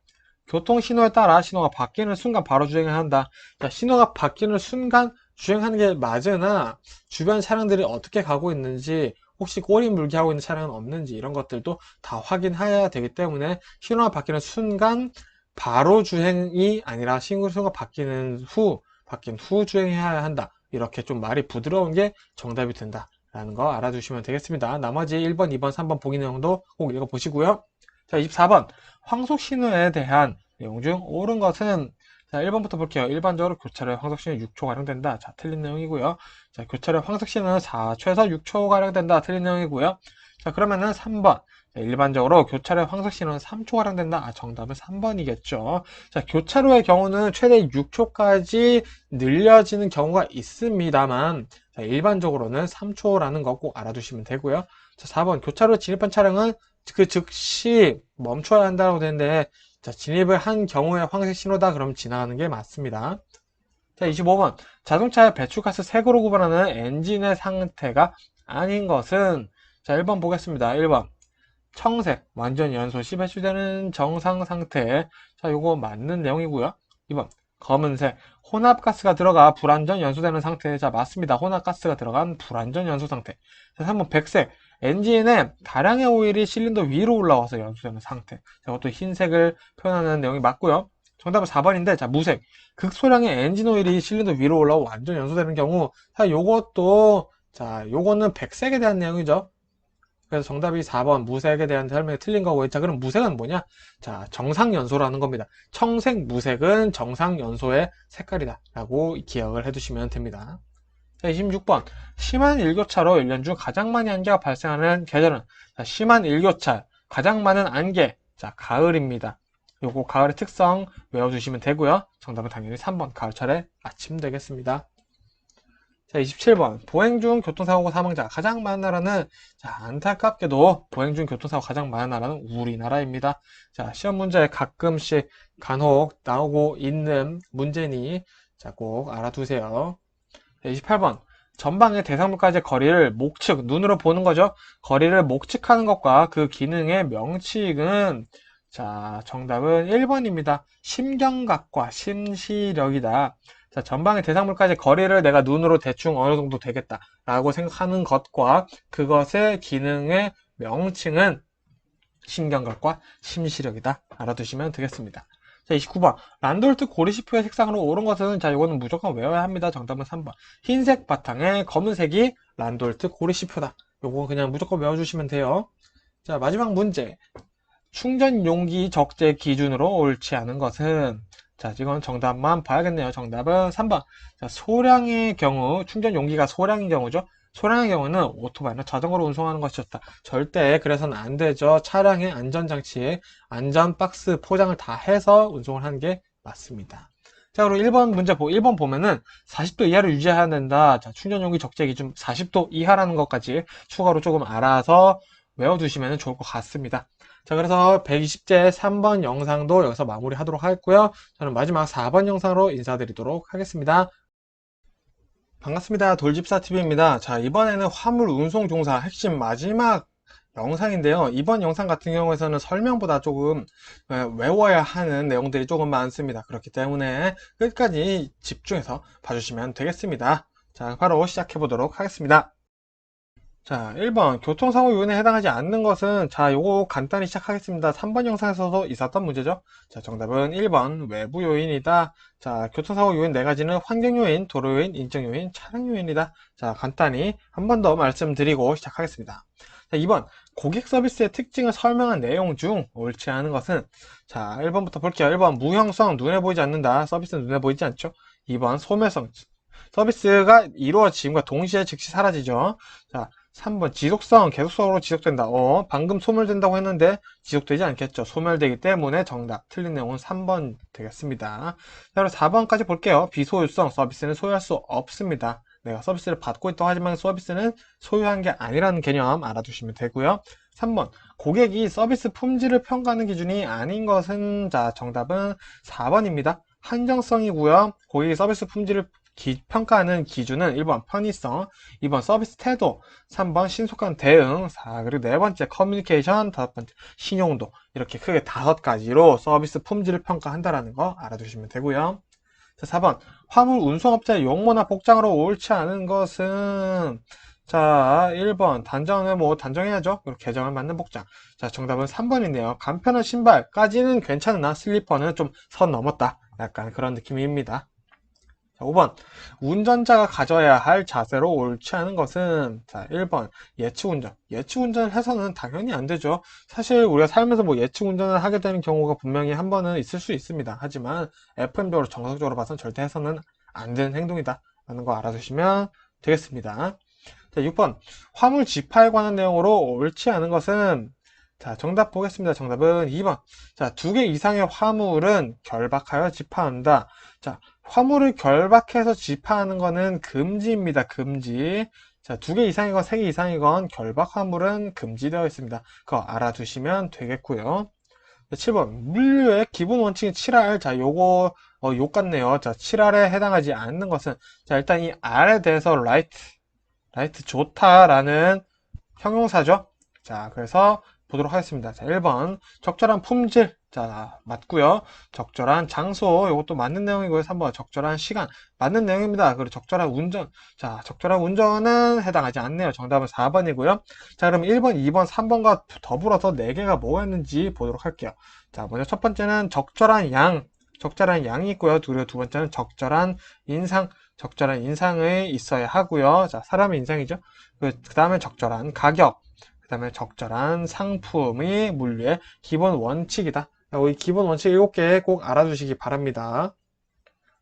교통신호에 따라 신호가 바뀌는 순간 바로 주행을 한다. 자, 신호가 바뀌는 순간 주행하는 게 맞으나 주변 차량들이 어떻게 가고 있는지 혹시 꼬리 물기 하고 있는 차량은 없는지 이런 것들도 다 확인해야 되기 때문에 신호가 바뀌는 순간 바로 주행이 아니라 신호가 바뀐 후 주행해야 한다. 이렇게 좀 말이 부드러운 게 정답이 된다. 라는 거 알아두시면 되겠습니다. 나머지 1번, 2번, 3번 보기 내용도 꼭 읽어보시고요. 자, 24번. 황속 신호에 대한 내용 중 옳은 것은 자, 1번부터 볼게요. 일반적으로 교차로에 황속신호 6초가량 된다. 자, 틀린 내용이고요. 자, 교차로에 황속신호는 4초에서 6초가량 된다. 틀린 내용이고요. 자, 그러면은 3번. 자, 일반적으로 교차로의 황속신호는 3초가량 된다. 아, 정답은 3번이겠죠. 자, 교차로의 경우는 최대 6초까지 늘려지는 경우가 있습니다만, 자, 일반적으로는 3초라는 거 꼭 알아두시면 되고요. 자, 4번. 교차로에 진입한 차량은 그 즉시 멈춰야 한다고 되는데, 자, 진입을 한 경우에 황색 신호다. 그럼 지나가는 게 맞습니다. 자, 25번. 자동차의 배출가스 색으로 구분하는 엔진의 상태가 아닌 것은, 자, 1번 보겠습니다. 1번. 청색, 완전 연소 시 배출되는 정상 상태. 자, 요거 맞는 내용이고요. 2번. 검은색, 혼합가스가 들어가 불완전 연소되는 상태. 자, 맞습니다. 혼합가스가 들어간 불완전 연소 상태. 자, 3번. 백색, 엔진에 다량의 오일이 실린더 위로 올라와서 연소되는 상태. 자, 이것도 흰색을 표현하는 내용이 맞고요. 정답은 4번인데, 자, 무색. 극소량의 엔진 오일이 실린더 위로 올라오고 완전 연소되는 경우. 자, 요것도, 자, 요거는 백색에 대한 내용이죠. 그래서 정답이 4번 무색에 대한 설명이 틀린 거고요. 자, 그럼 무색은 뭐냐? 자, 정상연소라는 겁니다. 청색, 무색은 정상연소의 색깔이다 라고 기억을 해두시면 됩니다. 자, 26번. 심한 일교차로 1년 중 가장 많이 안개가 발생하는 계절은? 자, 심한 일교차, 가장 많은 안개. 자, 가을입니다. 요거 가을의 특성 외워주시면 되고요. 정답은 당연히 3번 가을철의 아침 되겠습니다. 자, 27번. 보행 중 교통사고 사망자가 가장 많은 나라는, 자, 안타깝게도 보행 중 교통사고 가장 많은 나라는 우리나라입니다. 자, 시험 문제에 가끔씩 간혹 나오고 있는 문제니, 자, 꼭 알아두세요. 자, 28번. 전방의 대상물까지의 거리를 목측, 눈으로 보는 거죠. 거리를 목측하는 것과 그 기능의 명칭은, 자, 정답은 1번입니다. 심경각과 심시력이다. 자, 전방의 대상물까지 거리를 내가 눈으로 대충 어느 정도 되겠다 라고 생각하는 것과 그것의 기능의 명칭은 심경각과 심시력이다. 알아두시면 되겠습니다. 자, 29번. 란돌트 고리시표의 색상으로 옳은 것은, 자, 이거는 무조건 외워야 합니다. 정답은 3번. 흰색 바탕에 검은색이 란돌트 고리시표다. 요거 그냥 무조건 외워주시면 돼요. 자, 마지막 문제. 충전 용기 적재 기준으로 옳지 않은 것은, 자, 이건 정답만 봐야겠네요. 정답은 3번. 자, 소량의 경우, 충전 용기가 소량인 경우죠. 소량의 경우는 오토바이나 자전거로 운송하는 것이었다. 절대 그래서는 안 되죠. 차량의 안전장치에 안전 박스 포장을 다 해서 운송을 하는 게 맞습니다. 자, 그리고 1번 문제 1번 보면은 40도 이하로 유지해야 된다. 자, 충전 용기 적재 기준 40도 이하라는 것까지 추가로 조금 알아서 외워두시면 좋을 것 같습니다. 자, 그래서 120제 3번 영상도 여기서 마무리하도록 하겠고요. 저는 마지막 4번 영상으로 인사드리도록 하겠습니다. 반갑습니다. 돌집사TV입니다. 자, 이번에는 화물 운송 종사 핵심 마지막 영상인데요. 이번 영상 같은 경우에는 설명보다 조금 외워야 하는 내용들이 조금 많습니다. 그렇기 때문에 끝까지 집중해서 봐주시면 되겠습니다. 자, 바로 시작해 보도록 하겠습니다. 자, 1번 교통사고 요인에 해당하지 않는 것은, 자, 요거 간단히 시작하겠습니다. 3번 영상에서도 있었던 문제죠. 자, 정답은 1번 외부 요인이다. 자, 교통사고 요인 4가지는 환경 요인, 도로 요인, 인적 요인, 차량 요인이다. 자, 간단히 한 번 더 말씀드리고 시작하겠습니다. 자, 2번 고객 서비스의 특징을 설명한 내용 중 옳지 않은 것은, 자, 1번부터 볼게요. 1번 무형성, 눈에 보이지 않는다. 서비스는 눈에 보이지 않죠. 2번 소멸성, 서비스가 이루어짐과 동시에 즉시 사라지죠. 자, 3번 지속성, 계속적으로 지속된다. 방금 소멸된다고 했는데 지속되지 않겠죠. 소멸되기 때문에 정답. 틀린 내용은 3번 되겠습니다. 자, 그럼 4번까지 볼게요. 비소유성, 서비스는 소유할 수 없습니다. 내가 서비스를 받고 있다고 하지만 서비스는 소유한 게 아니라는 개념 알아두시면 되고요. 3번 고객이 서비스 품질을 평가하는 기준이 아닌 것은, 자, 정답은 4번입니다. 한정성이고요. 고객이 서비스 품질을 평가하는 기준은 1번 편의성, 2번 서비스 태도, 3번 신속한 대응, 그리고 4번째 커뮤니케이션, 5번째 신용도. 이렇게 크게 5가지로 서비스 품질을 평가한다는 거 알아두시면 되고요. 자, 4번 화물 운송업자의 용모나 복장으로 옳지 않은 것은, 자, 1번. 단정은 뭐 단정해야죠. 그리고 계정을 맞는 복장. 자, 정답은 3번이네요. 간편한 신발까지는 괜찮으나 슬리퍼는 좀 선 넘었다. 약간 그런 느낌입니다. 자, 5번. 운전자가 가져야 할 자세로 옳지 않은 것은, 자, 1번. 예측 운전. 예측 운전을 해서는 당연히 안 되죠. 사실 우리가 살면서 뭐 예측 운전을 하게 되는 경우가 분명히 한 번은 있을 수 있습니다. 하지만 FM적으로 정석적으로 봐서는 절대 해서는 안 되는 행동이다. 라는 거 알아두시면 되겠습니다. 자, 6번. 화물 지파에 관한 내용으로 옳지 않은 것은, 자, 정답 보겠습니다. 정답은 2번. 자, 2개 이상의 화물은 결박하여 지파한다. 자, 화물을 결박해서 지파하는 것은 금지입니다. 금지. 자, 2개 이상이건 3개 이상이건 결박 화물은 금지되어 있습니다. 그거 알아두시면 되겠고요. 자, 7번. 물류의 기본 원칙인 7할. 자, 요거, 욕 같네요. 자, 7할에 해당하지 않는 것은, 자, 일단 이 R에 대해서 라이트 좋다라는 형용사죠. 자, 그래서 보도록 하겠습니다. 자, 1번. 적절한 품질. 자, 맞고요. 적절한 장소. 이것도 맞는 내용이고요. 3번. 적절한 시간. 맞는 내용입니다. 그리고 적절한 운전. 자, 적절한 운전은 해당하지 않네요. 정답은 4번이고요. 자, 그럼 1번, 2번, 3번과 더불어서 4개가 뭐였는지 보도록 할게요. 자, 먼저 첫 번째는 적절한 양. 적절한 양이 있고요. 그리고 두 번째는 적절한 인상. 적절한 인상이 있어야 하고요. 자, 사람의 인상이죠. 그 다음에 적절한 가격. 그 다음에 적절한 상품이 물류의 기본 원칙이다. 이 기본 원칙 7개 꼭 알아두시기 바랍니다.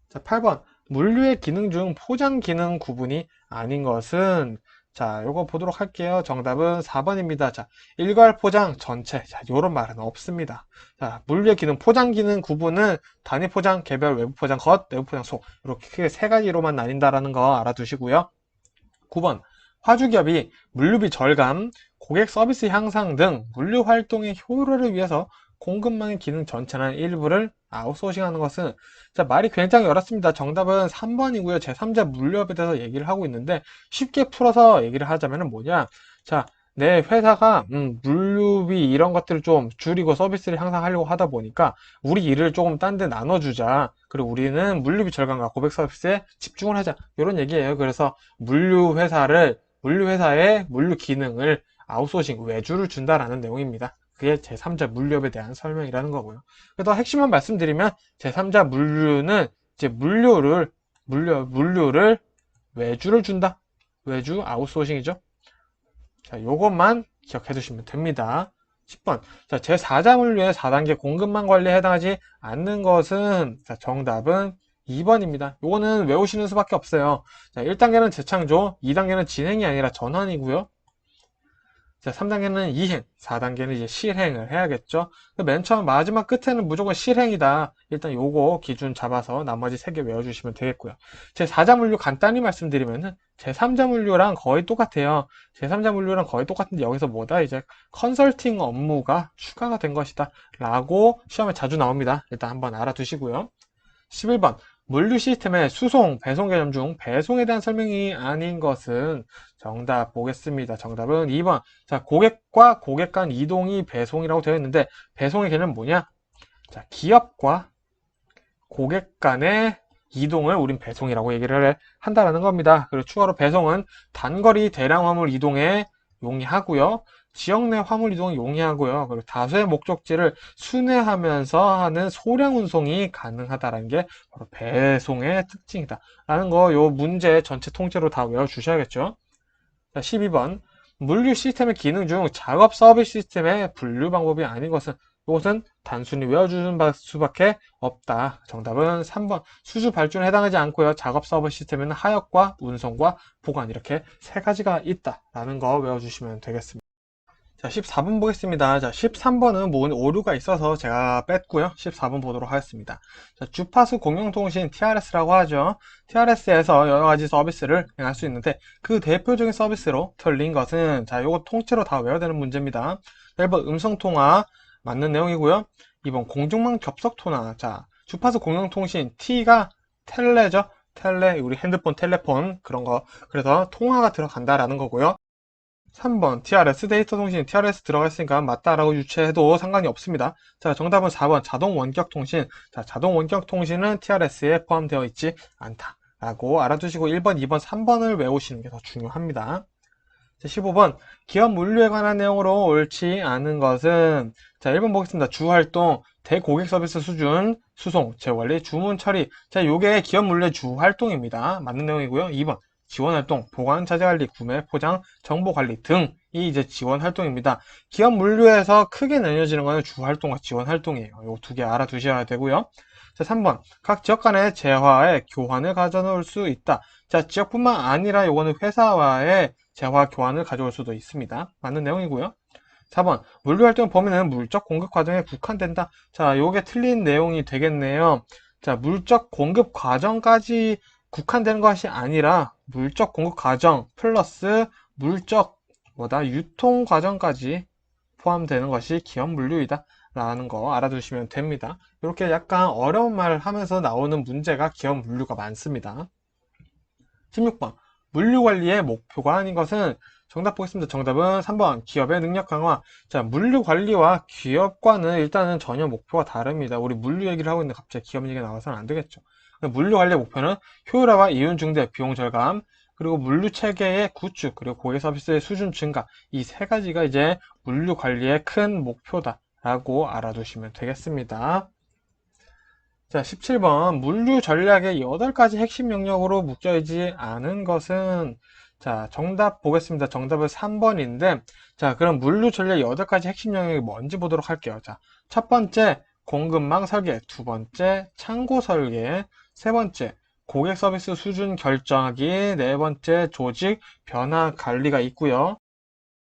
자, 8번. 물류의 기능 중 포장 기능 구분이 아닌 것은, 자, 요거 보도록 할게요. 정답은 4번입니다. 자, 일괄 포장 전체. 자, 요런 말은 없습니다. 자, 물류의 기능, 포장 기능 구분은 단위 포장, 개별 외부 포장, 겉, 내부 포장, 속. 이렇게 크게 세 가지로만 나뉜다라는 거 알아두시고요. 9번. 화주기업이 물류비 절감, 고객 서비스 향상 등 물류 활동의 효율화를 위해서 공급망의 기능 전체나 일부를 아웃소싱하는 것은, 자, 말이 굉장히 어렵습니다. 정답은 3번이고요. 제3자 물류업에 대해서 얘기를 하고 있는데 쉽게 풀어서 얘기를 하자면 뭐냐, 자, 내 회사가 물류비 이런 것들을 좀 줄이고 서비스를 향상하려고 하다 보니까 우리 일을 조금 딴 데 나눠주자. 그리고 우리는 물류비 절감과 고객 서비스에 집중을 하자. 이런 얘기예요. 그래서 물류회사의 물류 기능을 아웃소싱, 외주를 준다라는 내용입니다. 그게 제3자 물류업에 대한 설명이라는 거고요. 그래서 핵심만 말씀드리면 제3자 물류는 이제 물류를 외주를 준다. 외주 아웃소싱이죠. 자, 요것만 기억해 두시면 됩니다. 10번. 자, 제4자 물류의 4단계 공급망 관리에 해당하지 않는 것은, 자, 정답은 2번입니다. 요거는 외우시는 수밖에 없어요. 자, 1단계는 재창조, 2단계는 진행이 아니라 전환이고요. 자, 3단계는 이행, 4단계는 이제 실행을 해야겠죠. 맨 처음 마지막 끝에는 무조건 실행이다. 일단 요거 기준 잡아서 나머지 3개 외워주시면 되겠고요. 제4자 물류 간단히 말씀드리면은 제3자 물류랑 거의 똑같아요. 제3자 물류랑 거의 똑같은데 여기서 뭐다? 이제 컨설팅 업무가 추가가 된 것이다. 라고 시험에 자주 나옵니다. 일단 한번 알아두시고요. 11번. 물류 시스템의 수송, 배송 개념 중 배송에 대한 설명이 아닌 것은, 정답 보겠습니다. 정답은 2번. 자, 고객과 고객 간 이동이 배송이라고 되어 있는데 배송의 개념은 뭐냐? 자, 기업과 고객 간의 이동을 우린 배송이라고 얘기를 한다라는 겁니다. 그리고 추가로 배송은 단거리 대량 화물 이동에 용이하고요. 지역 내 화물 이동을 용이하고요. 그리고 다수의 목적지를 순회하면서 하는 소량 운송이 가능하다는 게 바로 배송의 특징이다. 라는 거, 요 문제 전체 통째로 다 외워주셔야겠죠. 자, 12번. 물류 시스템의 기능 중 작업 서비스 시스템의 분류 방법이 아닌 것은, 이것은 단순히 외워주는 수밖에 없다. 정답은 3번. 수주 발주에 해당하지 않고요. 작업 서버 시스템에는 하역과 운송과 보관 이렇게 세 가지가 있다라는 거 외워주시면 되겠습니다. 자, 14번 보겠습니다. 자, 13번은 뭐 오류가 있어서 제가 뺐고요. 14번 보도록 하겠습니다. 자, 주파수 공용통신 TRS라고 하죠. TRS에서 여러 가지 서비스를 행할 수 있는데 그 대표적인 서비스로 틀린 것은, 자, 요거 통째로 다 외워야 되는 문제입니다. 1번 음성통화 맞는 내용이고요. 2번 공중망 접속통화. 자, 주파수 공용통신 T가 텔레죠. 텔레, 우리 핸드폰, 텔레폰 그런 거. 그래서 통화가 들어간다라는 거고요. 3번 TRS 데이터 통신, TRS 들어가 있으니까 맞다라고 유추해도 상관이 없습니다. 자, 정답은 4번 자동 원격 통신. 자, 자동 원격 통신은 TRS에 포함되어 있지 않다 라고 알아두시고 1번, 2번, 3번을 외우시는 게 더 중요합니다. 자, 15번. 기업 물류에 관한 내용으로 옳지 않은 것은, 자, 1번 보겠습니다. 주활동, 대고객 서비스 수준, 수송, 재관리, 주문 처리. 자, 요게 기업 물류의 주활동입니다. 맞는 내용이고요. 2번. 지원활동, 보관, 자재관리, 구매, 포장, 정보관리 등이 이제 지원활동입니다. 기업 물류에서 크게 나뉘어지는 거는 주활동과 지원활동이에요. 요 두 개 알아두셔야 되고요. 자, 3번. 각 지역 간의 재화의 교환을 가져놓을 수 있다. 자, 지역뿐만 아니라 요거는 회사와의 재화 교환을 가져올 수도 있습니다. 맞는 내용이고요. 4번. 물류활동 범위는 물적 공급 과정에 국한된다. 자, 요게 틀린 내용이 되겠네요. 자, 물적 공급 과정까지 국한되는 것이 아니라 물적 공급 과정 플러스 물적 유통 과정까지 포함되는 것이 기업 물류이다 라는 거 알아두시면 됩니다. 이렇게 약간 어려운 말을 하면서 나오는 문제가 기업 물류가 많습니다. 16번. 물류 관리의 목표가 아닌 것은, 정답 보겠습니다. 정답은 3번. 기업의 능력 강화. 자, 물류 관리와 기업과는 일단은 전혀 목표가 다릅니다. 우리 물류 얘기를 하고 있는데 갑자기 기업 얘기가 나와서는 안 되겠죠. 물류 관리의 목표는 효율화와 이윤 증대, 비용 절감, 그리고 물류 체계의 구축, 그리고 고객 서비스의 수준 증가. 이 세 가지가 이제 물류 관리의 큰 목표다라고 알아두시면 되겠습니다. 자, 17번. 물류 전략의 8가지 핵심 영역으로 묶여있지 않은 것은, 자, 정답 보겠습니다. 정답은 3번인데, 자, 그럼 물류 전략 8가지 핵심 영역이 뭔지 보도록 할게요. 자, 첫 번째, 공급망 설계. 두 번째, 창고 설계. 세 번째, 고객 서비스 수준 결정하기. 네 번째, 조직 변화 관리가 있고요.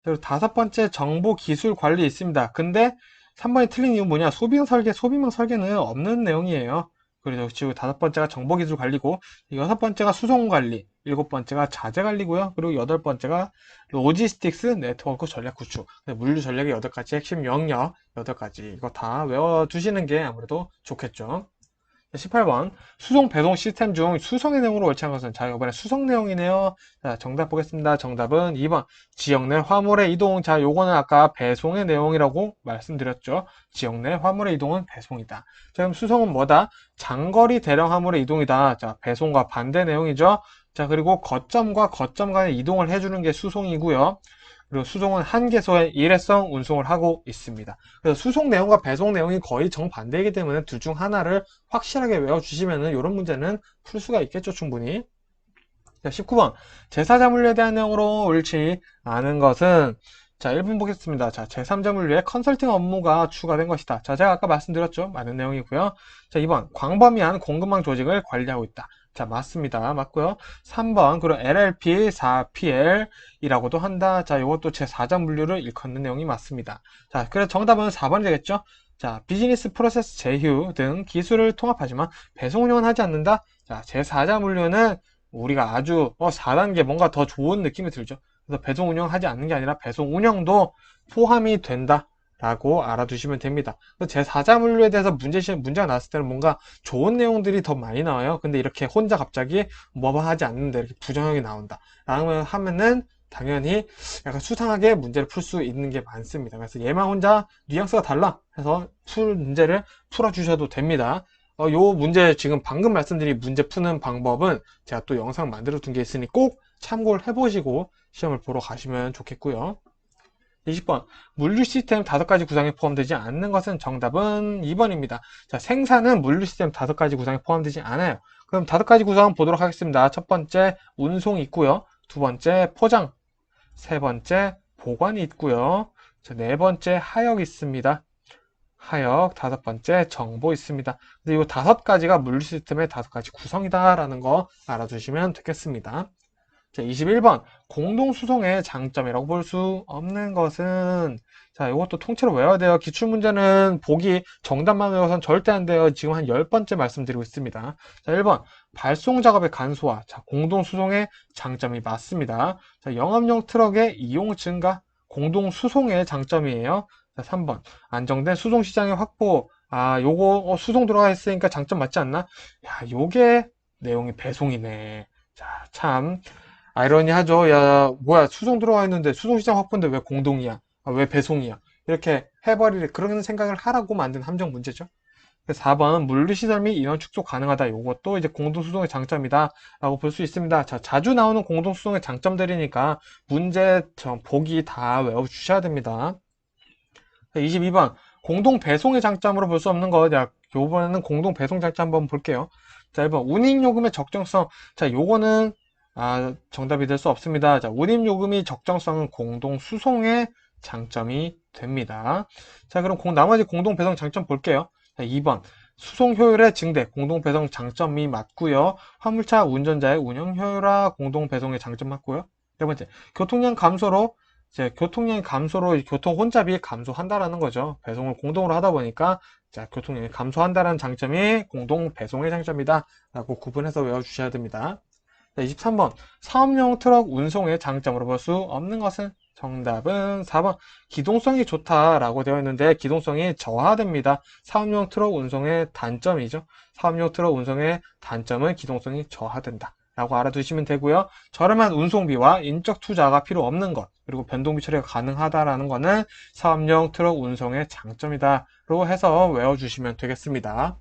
그리고 다섯 번째, 정보 기술 관리 있습니다. 근데 3번이 틀린 이유는 뭐냐? 소비망 설계는 없는 내용이에요. 그리고 지금 다섯 번째가 정보 기술 관리고, 여섯 번째가 수송 관리, 일곱 번째가 자재 관리고요. 그리고 여덟 번째가 로지스틱스 네트워크 전략 구축. 물류 전략의 8가지 핵심 영역, 8가지. 이거 다 외워두시는 게 아무래도 좋겠죠. 18번. 수송 배송 시스템 중 수송의 내용으로 옳지 않은 것은, 자, 이번에 수송 내용이네요. 자, 정답 보겠습니다. 정답은 2번. 지역 내 화물의 이동. 자, 요거는 아까 배송의 내용이라고 말씀드렸죠. 지역 내 화물의 이동은 배송이다. 자, 그럼 수송은 뭐다? 장거리 대량 화물의 이동이다. 자, 배송과 반대 내용이죠. 자, 그리고 거점과 거점 간의 이동을 해주는 게 수송이고요. 그리고 수송은 한 개소의 일회성 운송을 하고 있습니다. 그래서 수송 내용과 배송 내용이 거의 정반대이기 때문에 둘 중 하나를 확실하게 외워주시면 이런 문제는 풀 수가 있겠죠, 충분히. 자, 19번. 제4자 물류에 대한 내용으로 옳지 않은 것은, 자, 1번 보겠습니다. 자, 제3자 물류에 컨설팅 업무가 추가된 것이다. 자, 제가 아까 말씀드렸죠. 맞는 내용이고요. 자, 2번. 광범위한 공급망 조직을 관리하고 있다. 자, 맞습니다. 맞고요. 3번. 그리고 LLP 4PL이라고도 한다. 자, 이것도 제4자 물류를 일컫는 내용이 맞습니다. 자, 그래서 정답은 4번이 되겠죠. 자, 비즈니스 프로세스 제휴 등 기술을 통합하지만 배송 운영은 하지 않는다. 자, 제4자 물류는 우리가 아주 4단계 뭔가 더 좋은 느낌이 들죠. 그래서 배송 운영하지 않는 게 아니라 배송 운영도 포함이 된다 라고 알아두시면 됩니다. 제4자 물류에 대해서 문제가 나왔을 때는 뭔가 좋은 내용들이 더 많이 나와요. 근데 이렇게 혼자 갑자기 뭐뭐 하지 않는데 이렇게 부정형이 나온다 라고 하면은 당연히 약간 수상하게 문제를 풀 수 있는 게 많습니다. 그래서 얘만 혼자 뉘앙스가 달라 해서 문제를 풀어주셔도 됩니다. 요 문제 지금 방금 말씀드린 문제 푸는 방법은 제가 또 영상 만들어 둔 게 있으니 꼭 참고를 해보시고 시험을 보러 가시면 좋겠고요. 20번. 물류 시스템 5가지 구성에 포함되지 않는 것은, 정답은 2번입니다. 자, 생산은 물류 시스템 5가지 구성에 포함되지 않아요. 그럼 5가지 구성 보도록 하겠습니다. 첫 번째, 운송이 있고요. 두 번째, 포장. 세 번째, 보관이 있고요. 자, 네 번째, 하역 있습니다. 하역. 다섯 번째, 정보 있습니다. 근데 이 5가지가 물류 시스템의 5가지 구성이다라는 거 알아두시면 되겠습니다. 자, 21번. 공동수송의 장점이라고 볼 수 없는 것은, 자, 이것도 통째로 외워야 돼요. 기출문제는 보기 정답만 외워서는 절대 안 돼요. 지금 한 10번째 말씀드리고 있습니다. 자, 1번. 발송 작업의 간소화. 자, 공동수송의 장점이 맞습니다. 자, 영업용 트럭의 이용 증가. 공동수송의 장점이에요. 자, 3번. 안정된 수송시장의 확보. 아, 요거, 수송 들어가 있으니까 장점 맞지 않나? 야, 요게 내용이 배송이네. 자, 참. 아이러니하죠. 야, 뭐야, 수송 들어와 있는데 수송시장 확보인데 왜 공동이야? 아, 왜 배송이야? 이렇게 해버리래. 그런 생각을 하라고 만든 함정 문제죠. 4번 물류시설 및 인원 축소 가능하다. 이것도 이제 공동수송의 장점이다 라고 볼 수 있습니다. 자, 자주 나오는 공동수송의 장점들이니까 문제 보기 다 외워주셔야 됩니다. 22번 공동배송의 장점으로 볼 수 없는 거, 자, 요번에는 공동배송 장점 한번 볼게요. 자, 1번 운임요금의 적정성. 자, 요거는 정답이 될 수 없습니다. 자, 운임요금이 적정성은 공동수송의 장점이 됩니다. 자, 그럼 나머지 공동배송 장점 볼게요. 자, 2번 수송 효율의 증대, 공동배송 장점이 맞고요. 화물차 운전자의 운영 효율화, 공동배송의 장점 맞고요. 세 번째, 교통량 감소로 이제 교통량이 감소로 교통 혼잡이 감소한다라는 거죠. 배송을 공동으로 하다 보니까 자, 교통량이 감소한다라는 장점이 공동 배송의 장점이다 라고 구분해서 외워주셔야 됩니다. 자, 23번 사업용 트럭 운송의 장점으로 볼 수 없는 것은 정답은 4번 기동성이 좋다라고 되어 있는데 기동성이 저하됩니다. 사업용 트럭 운송의 단점이죠. 사업용 트럭 운송의 단점은 기동성이 저하된다 라고 알아두시면 되고요. 저렴한 운송비와 인적 투자가 필요 없는 것, 그리고 변동비 처리가 가능하다라는 것은 사업용 트럭 운송의 장점이다로 해서 외워주시면 되겠습니다.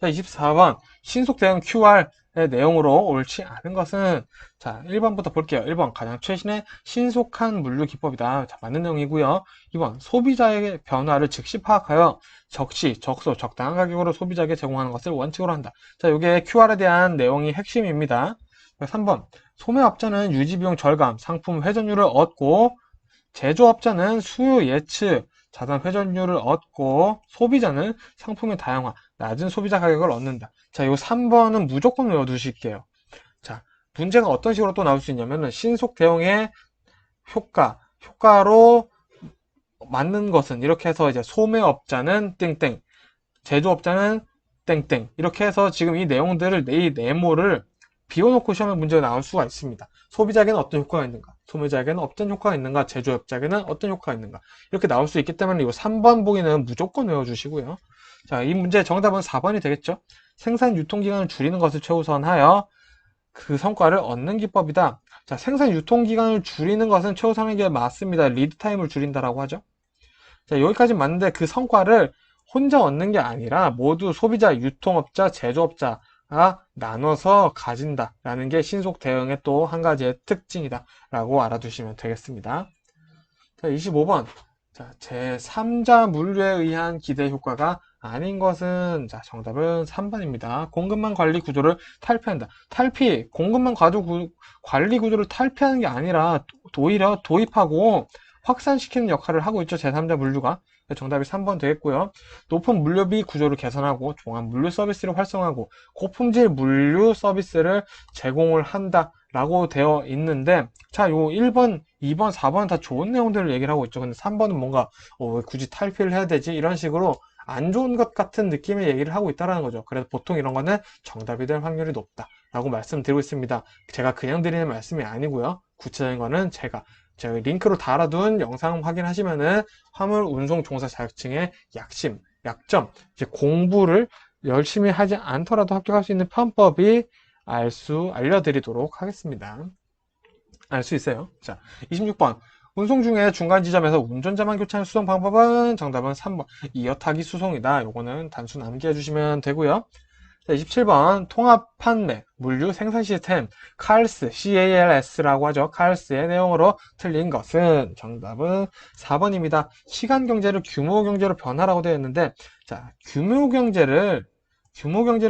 자, 24번 신속 대응 QR의 내용으로 옳지 않은 것은 자, 1번부터 볼게요. 1번 가장 최신의 신속한 물류 기법이다. 자, 맞는 내용이고요. 2번 소비자의 변화를 즉시 파악하여 적시, 적소, 적당한 가격으로 소비자에게 제공하는 것을 원칙으로 한다. 자, 이게 QR에 대한 내용이 핵심입니다. 3번 소매업자는 유지비용 절감, 상품 회전율을 얻고 제조업자는 수요 예측, 자산 회전율을 얻고 소비자는 상품의 다양화, 낮은 소비자 가격을 얻는다. 자, 이 3번은 무조건 외워두실게요. 자, 문제가 어떤 식으로 또 나올 수 있냐면은 신속 대응의 효과로 맞는 것은 이렇게 해서 이제 소매업자는 땡땡, 제조업자는 땡땡 이렇게 해서 지금 이 내용들을 이 네모를 비워놓고 시험에 문제가 나올 수가 있습니다. 소비자에게는 어떤 효과가 있는가, 소비자에게는 어떤 효과가 있는가, 제조업자에게는 어떤 효과가 있는가 이렇게 나올 수 있기 때문에 이 3번 보기는 무조건 외워주시고요. 자, 이 문제 정답은 4번이 되겠죠. 생산 유통기간을 줄이는 것을 최우선하여 그 성과를 얻는 기법이다. 자, 생산 유통기간을 줄이는 것은 최우선인 게 맞습니다. 리드타임을 줄인다라고 하죠. 자, 여기까지 맞는데 그 성과를 혼자 얻는 게 아니라 모두 소비자, 유통업자, 제조업자가 나눠서 가진다라는 게 신속 대응의 또 한 가지의 특징이다 라고 알아두시면 되겠습니다. 자, 25번 자, 제3자 물류에 의한 기대 효과가 아닌 것은 자, 정답은 3번입니다. 공급망 관리 구조를 탈피한다. 공급망 관리 구조를 탈피하는 게 아니라 오히려 도입하고 확산시키는 역할을 하고 있죠. 제3자 물류가. 정답이 3번 되겠고요. 높은 물류비 구조를 개선하고 종합 물류 서비스를 활성화하고 고품질 물류 서비스를 제공을 한다 라고 되어 있는데 자, 요 1번, 2번, 4번 다 좋은 내용들을 얘기를 하고 있죠. 근데 3번은 뭔가 왜 굳이 탈피를 해야 되지? 이런 식으로 안 좋은 것 같은 느낌의 얘기를 하고 있다는 거죠. 그래서 보통 이런 거는 정답이 될 확률이 높다 라고 말씀드리고 있습니다. 제가 그냥 드리는 말씀이 아니고요. 구체적인 거는 제가 링크로 달아둔 영상 확인하시면은 화물 운송 종사 자격증의 약점, 이제 공부를 열심히 하지 않더라도 합격할 수 있는 편법이 알려드리도록 하겠습니다. 알 수 있어요. 자, 26번. 운송 중에 중간 지점에서 운전자만 교체하는 수송 방법은 정답은 3번. 이어타기 수송이다. 요거는 단순 암기해 주시면 되고요. 자, 27번. 통합 판매, 물류 생산 시스템, CALS라고 하죠. 칼스의 내용으로 틀린 것은 정답은 4번입니다. 시간 경제를 규모 경제로 변화라고 되어 있는데, 자, 규모 경제를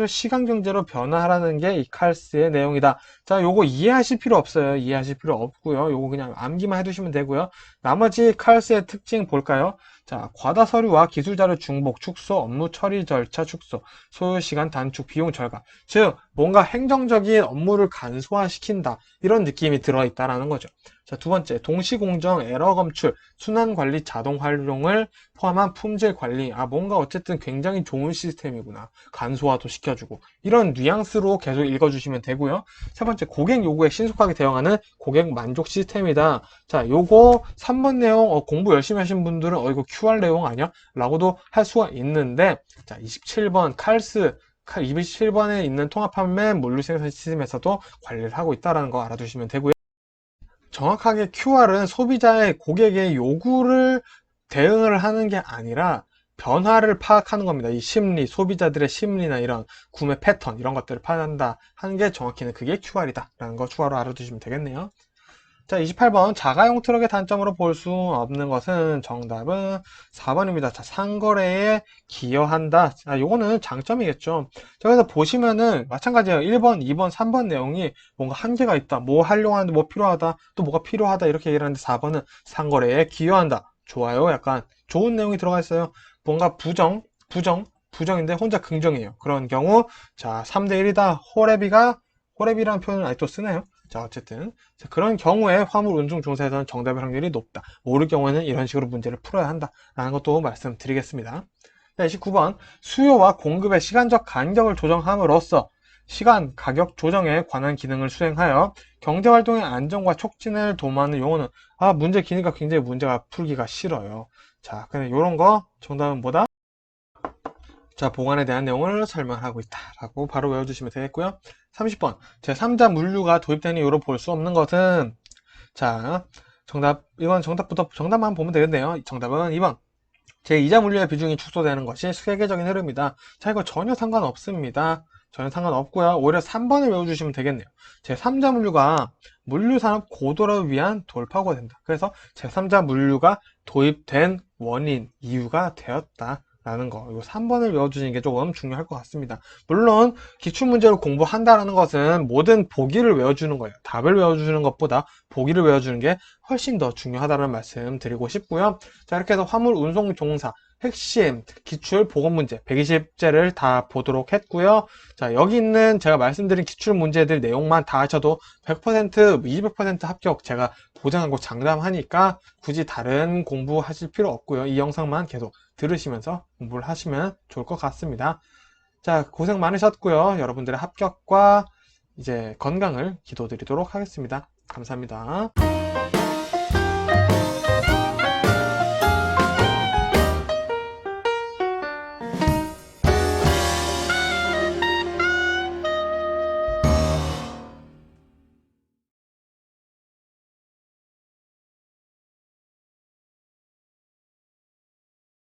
시간 경제로 변화하라는 게 이 칼스의 내용이다. 자, 요거 이해하실 필요 없어요. 이해하실 필요 없고요. 요거 그냥 암기만 해두시면 되고요. 나머지 칼스의 특징 볼까요? 자, 과다 서류와 기술 자료 중복, 축소, 업무 처리 절차 축소, 소요 시간 단축, 비용 절감. 즉, 뭔가 행정적인 업무를 간소화시킨다. 이런 느낌이 들어있다라는 거죠. 자, 두 번째, 동시공정, 에러 검출, 순환 관리, 자동 활용을 포함한 품질 관리. 뭔가 어쨌든 굉장히 좋은 시스템이구나. 간소화도 시켜주고. 이런 뉘앙스로 계속 읽어주시면 되고요. 세 번째, 고객 요구에 신속하게 대응하는 고객 만족 시스템이다. 자, 요거 3번 내용 공부 열심히 하신 분들은 이거 QR 내용 아니야? 라고도 할 수가 있는데, 자, 27번 칼스 27번에 있는 통합 판매 물류 생산 시스템에서도 관리를 하고 있다는 거 알아두시면 되고요. 정확하게 QR은 소비자의 고객의 요구를 대응을 하는 게 아니라 변화를 파악하는 겁니다. 이 심리, 소비자들의 심리나 이런 구매 패턴, 이런 것들을 파악한다 하는 게 정확히는 그게 QR이다 라는 거 추가로 알아두시면 되겠네요. 자, 28번. 자가용 트럭의 단점으로 볼 수 없는 것은 정답은 4번입니다. 자, 상거래에 기여한다. 자, 요거는 장점이겠죠. 자, 그래서 보시면은 마찬가지예요. 1번, 2번, 3번 내용이 뭔가 한계가 있다. 뭐 하려고 하는데 뭐 필요하다. 또 뭐가 필요하다. 이렇게 얘기를 하는데 4번은 상거래에 기여한다. 좋아요. 약간 좋은 내용이 들어가 있어요. 뭔가 부정인데 혼자 긍정이에요. 그런 경우, 자, 3대 1이다. 호랩이라는 표현을 아직도 쓰나요? 자, 어쨌든. 자, 그런 경우에 화물 운송 종사에서는 정답의 확률이 높다. 모를 경우에는 이런 식으로 문제를 풀어야 한다. 라는 것도 말씀드리겠습니다. 자, 29번. 수요와 공급의 시간적 간격을 조정함으로써 시간, 가격 조정에 관한 기능을 수행하여 경제활동의 안정과 촉진을 도모하는 용어는, 문제 기니까 굉장히 문제가 풀기가 싫어요. 자, 근데 요런 거 정답은 뭐다? 자, 보관에 대한 내용을 설명하고 있다라고 바로 외워주시면 되겠고요. 30번. 제3자 물류가 도입되는 이유로 볼 수 없는 것은, 자, 이건 정답만 보면 되겠네요. 정답은 2번. 제2자 물류의 비중이 축소되는 것이 세계적인 흐름이다. 자, 이거 전혀 상관없습니다. 전혀 상관없고요. 오히려 3번을 외워주시면 되겠네요. 제3자 물류가 물류산업 고도화를 위한 돌파구가 된다. 그래서 제3자 물류가 도입된 원인, 이유가 되었다. 라는 거. 이거 3번을 외워주시는 게 조금 중요할 것 같습니다. 물론 기출문제를 공부한다는 것은 모든 보기를 외워주는 거예요. 답을 외워주는 것보다 보기를 외워주는 게 훨씬 더 중요하다는 말씀 드리고 싶고요. 자, 이렇게 해서 화물 운송 종사 핵심 기출 보건 문제 120제를 다 보도록 했고요. 자, 여기 있는 제가 말씀드린 기출 문제들 내용만 다 하셔도 100%, 200% 합격 제가 보장하고 장담하니까 굳이 다른 공부하실 필요 없고요. 이 영상만 계속 들으시면서 공부를 하시면 좋을 것 같습니다. 자, 고생 많으셨고요. 여러분들의 합격과 이제 건강을 기도드리도록 하겠습니다. 감사합니다.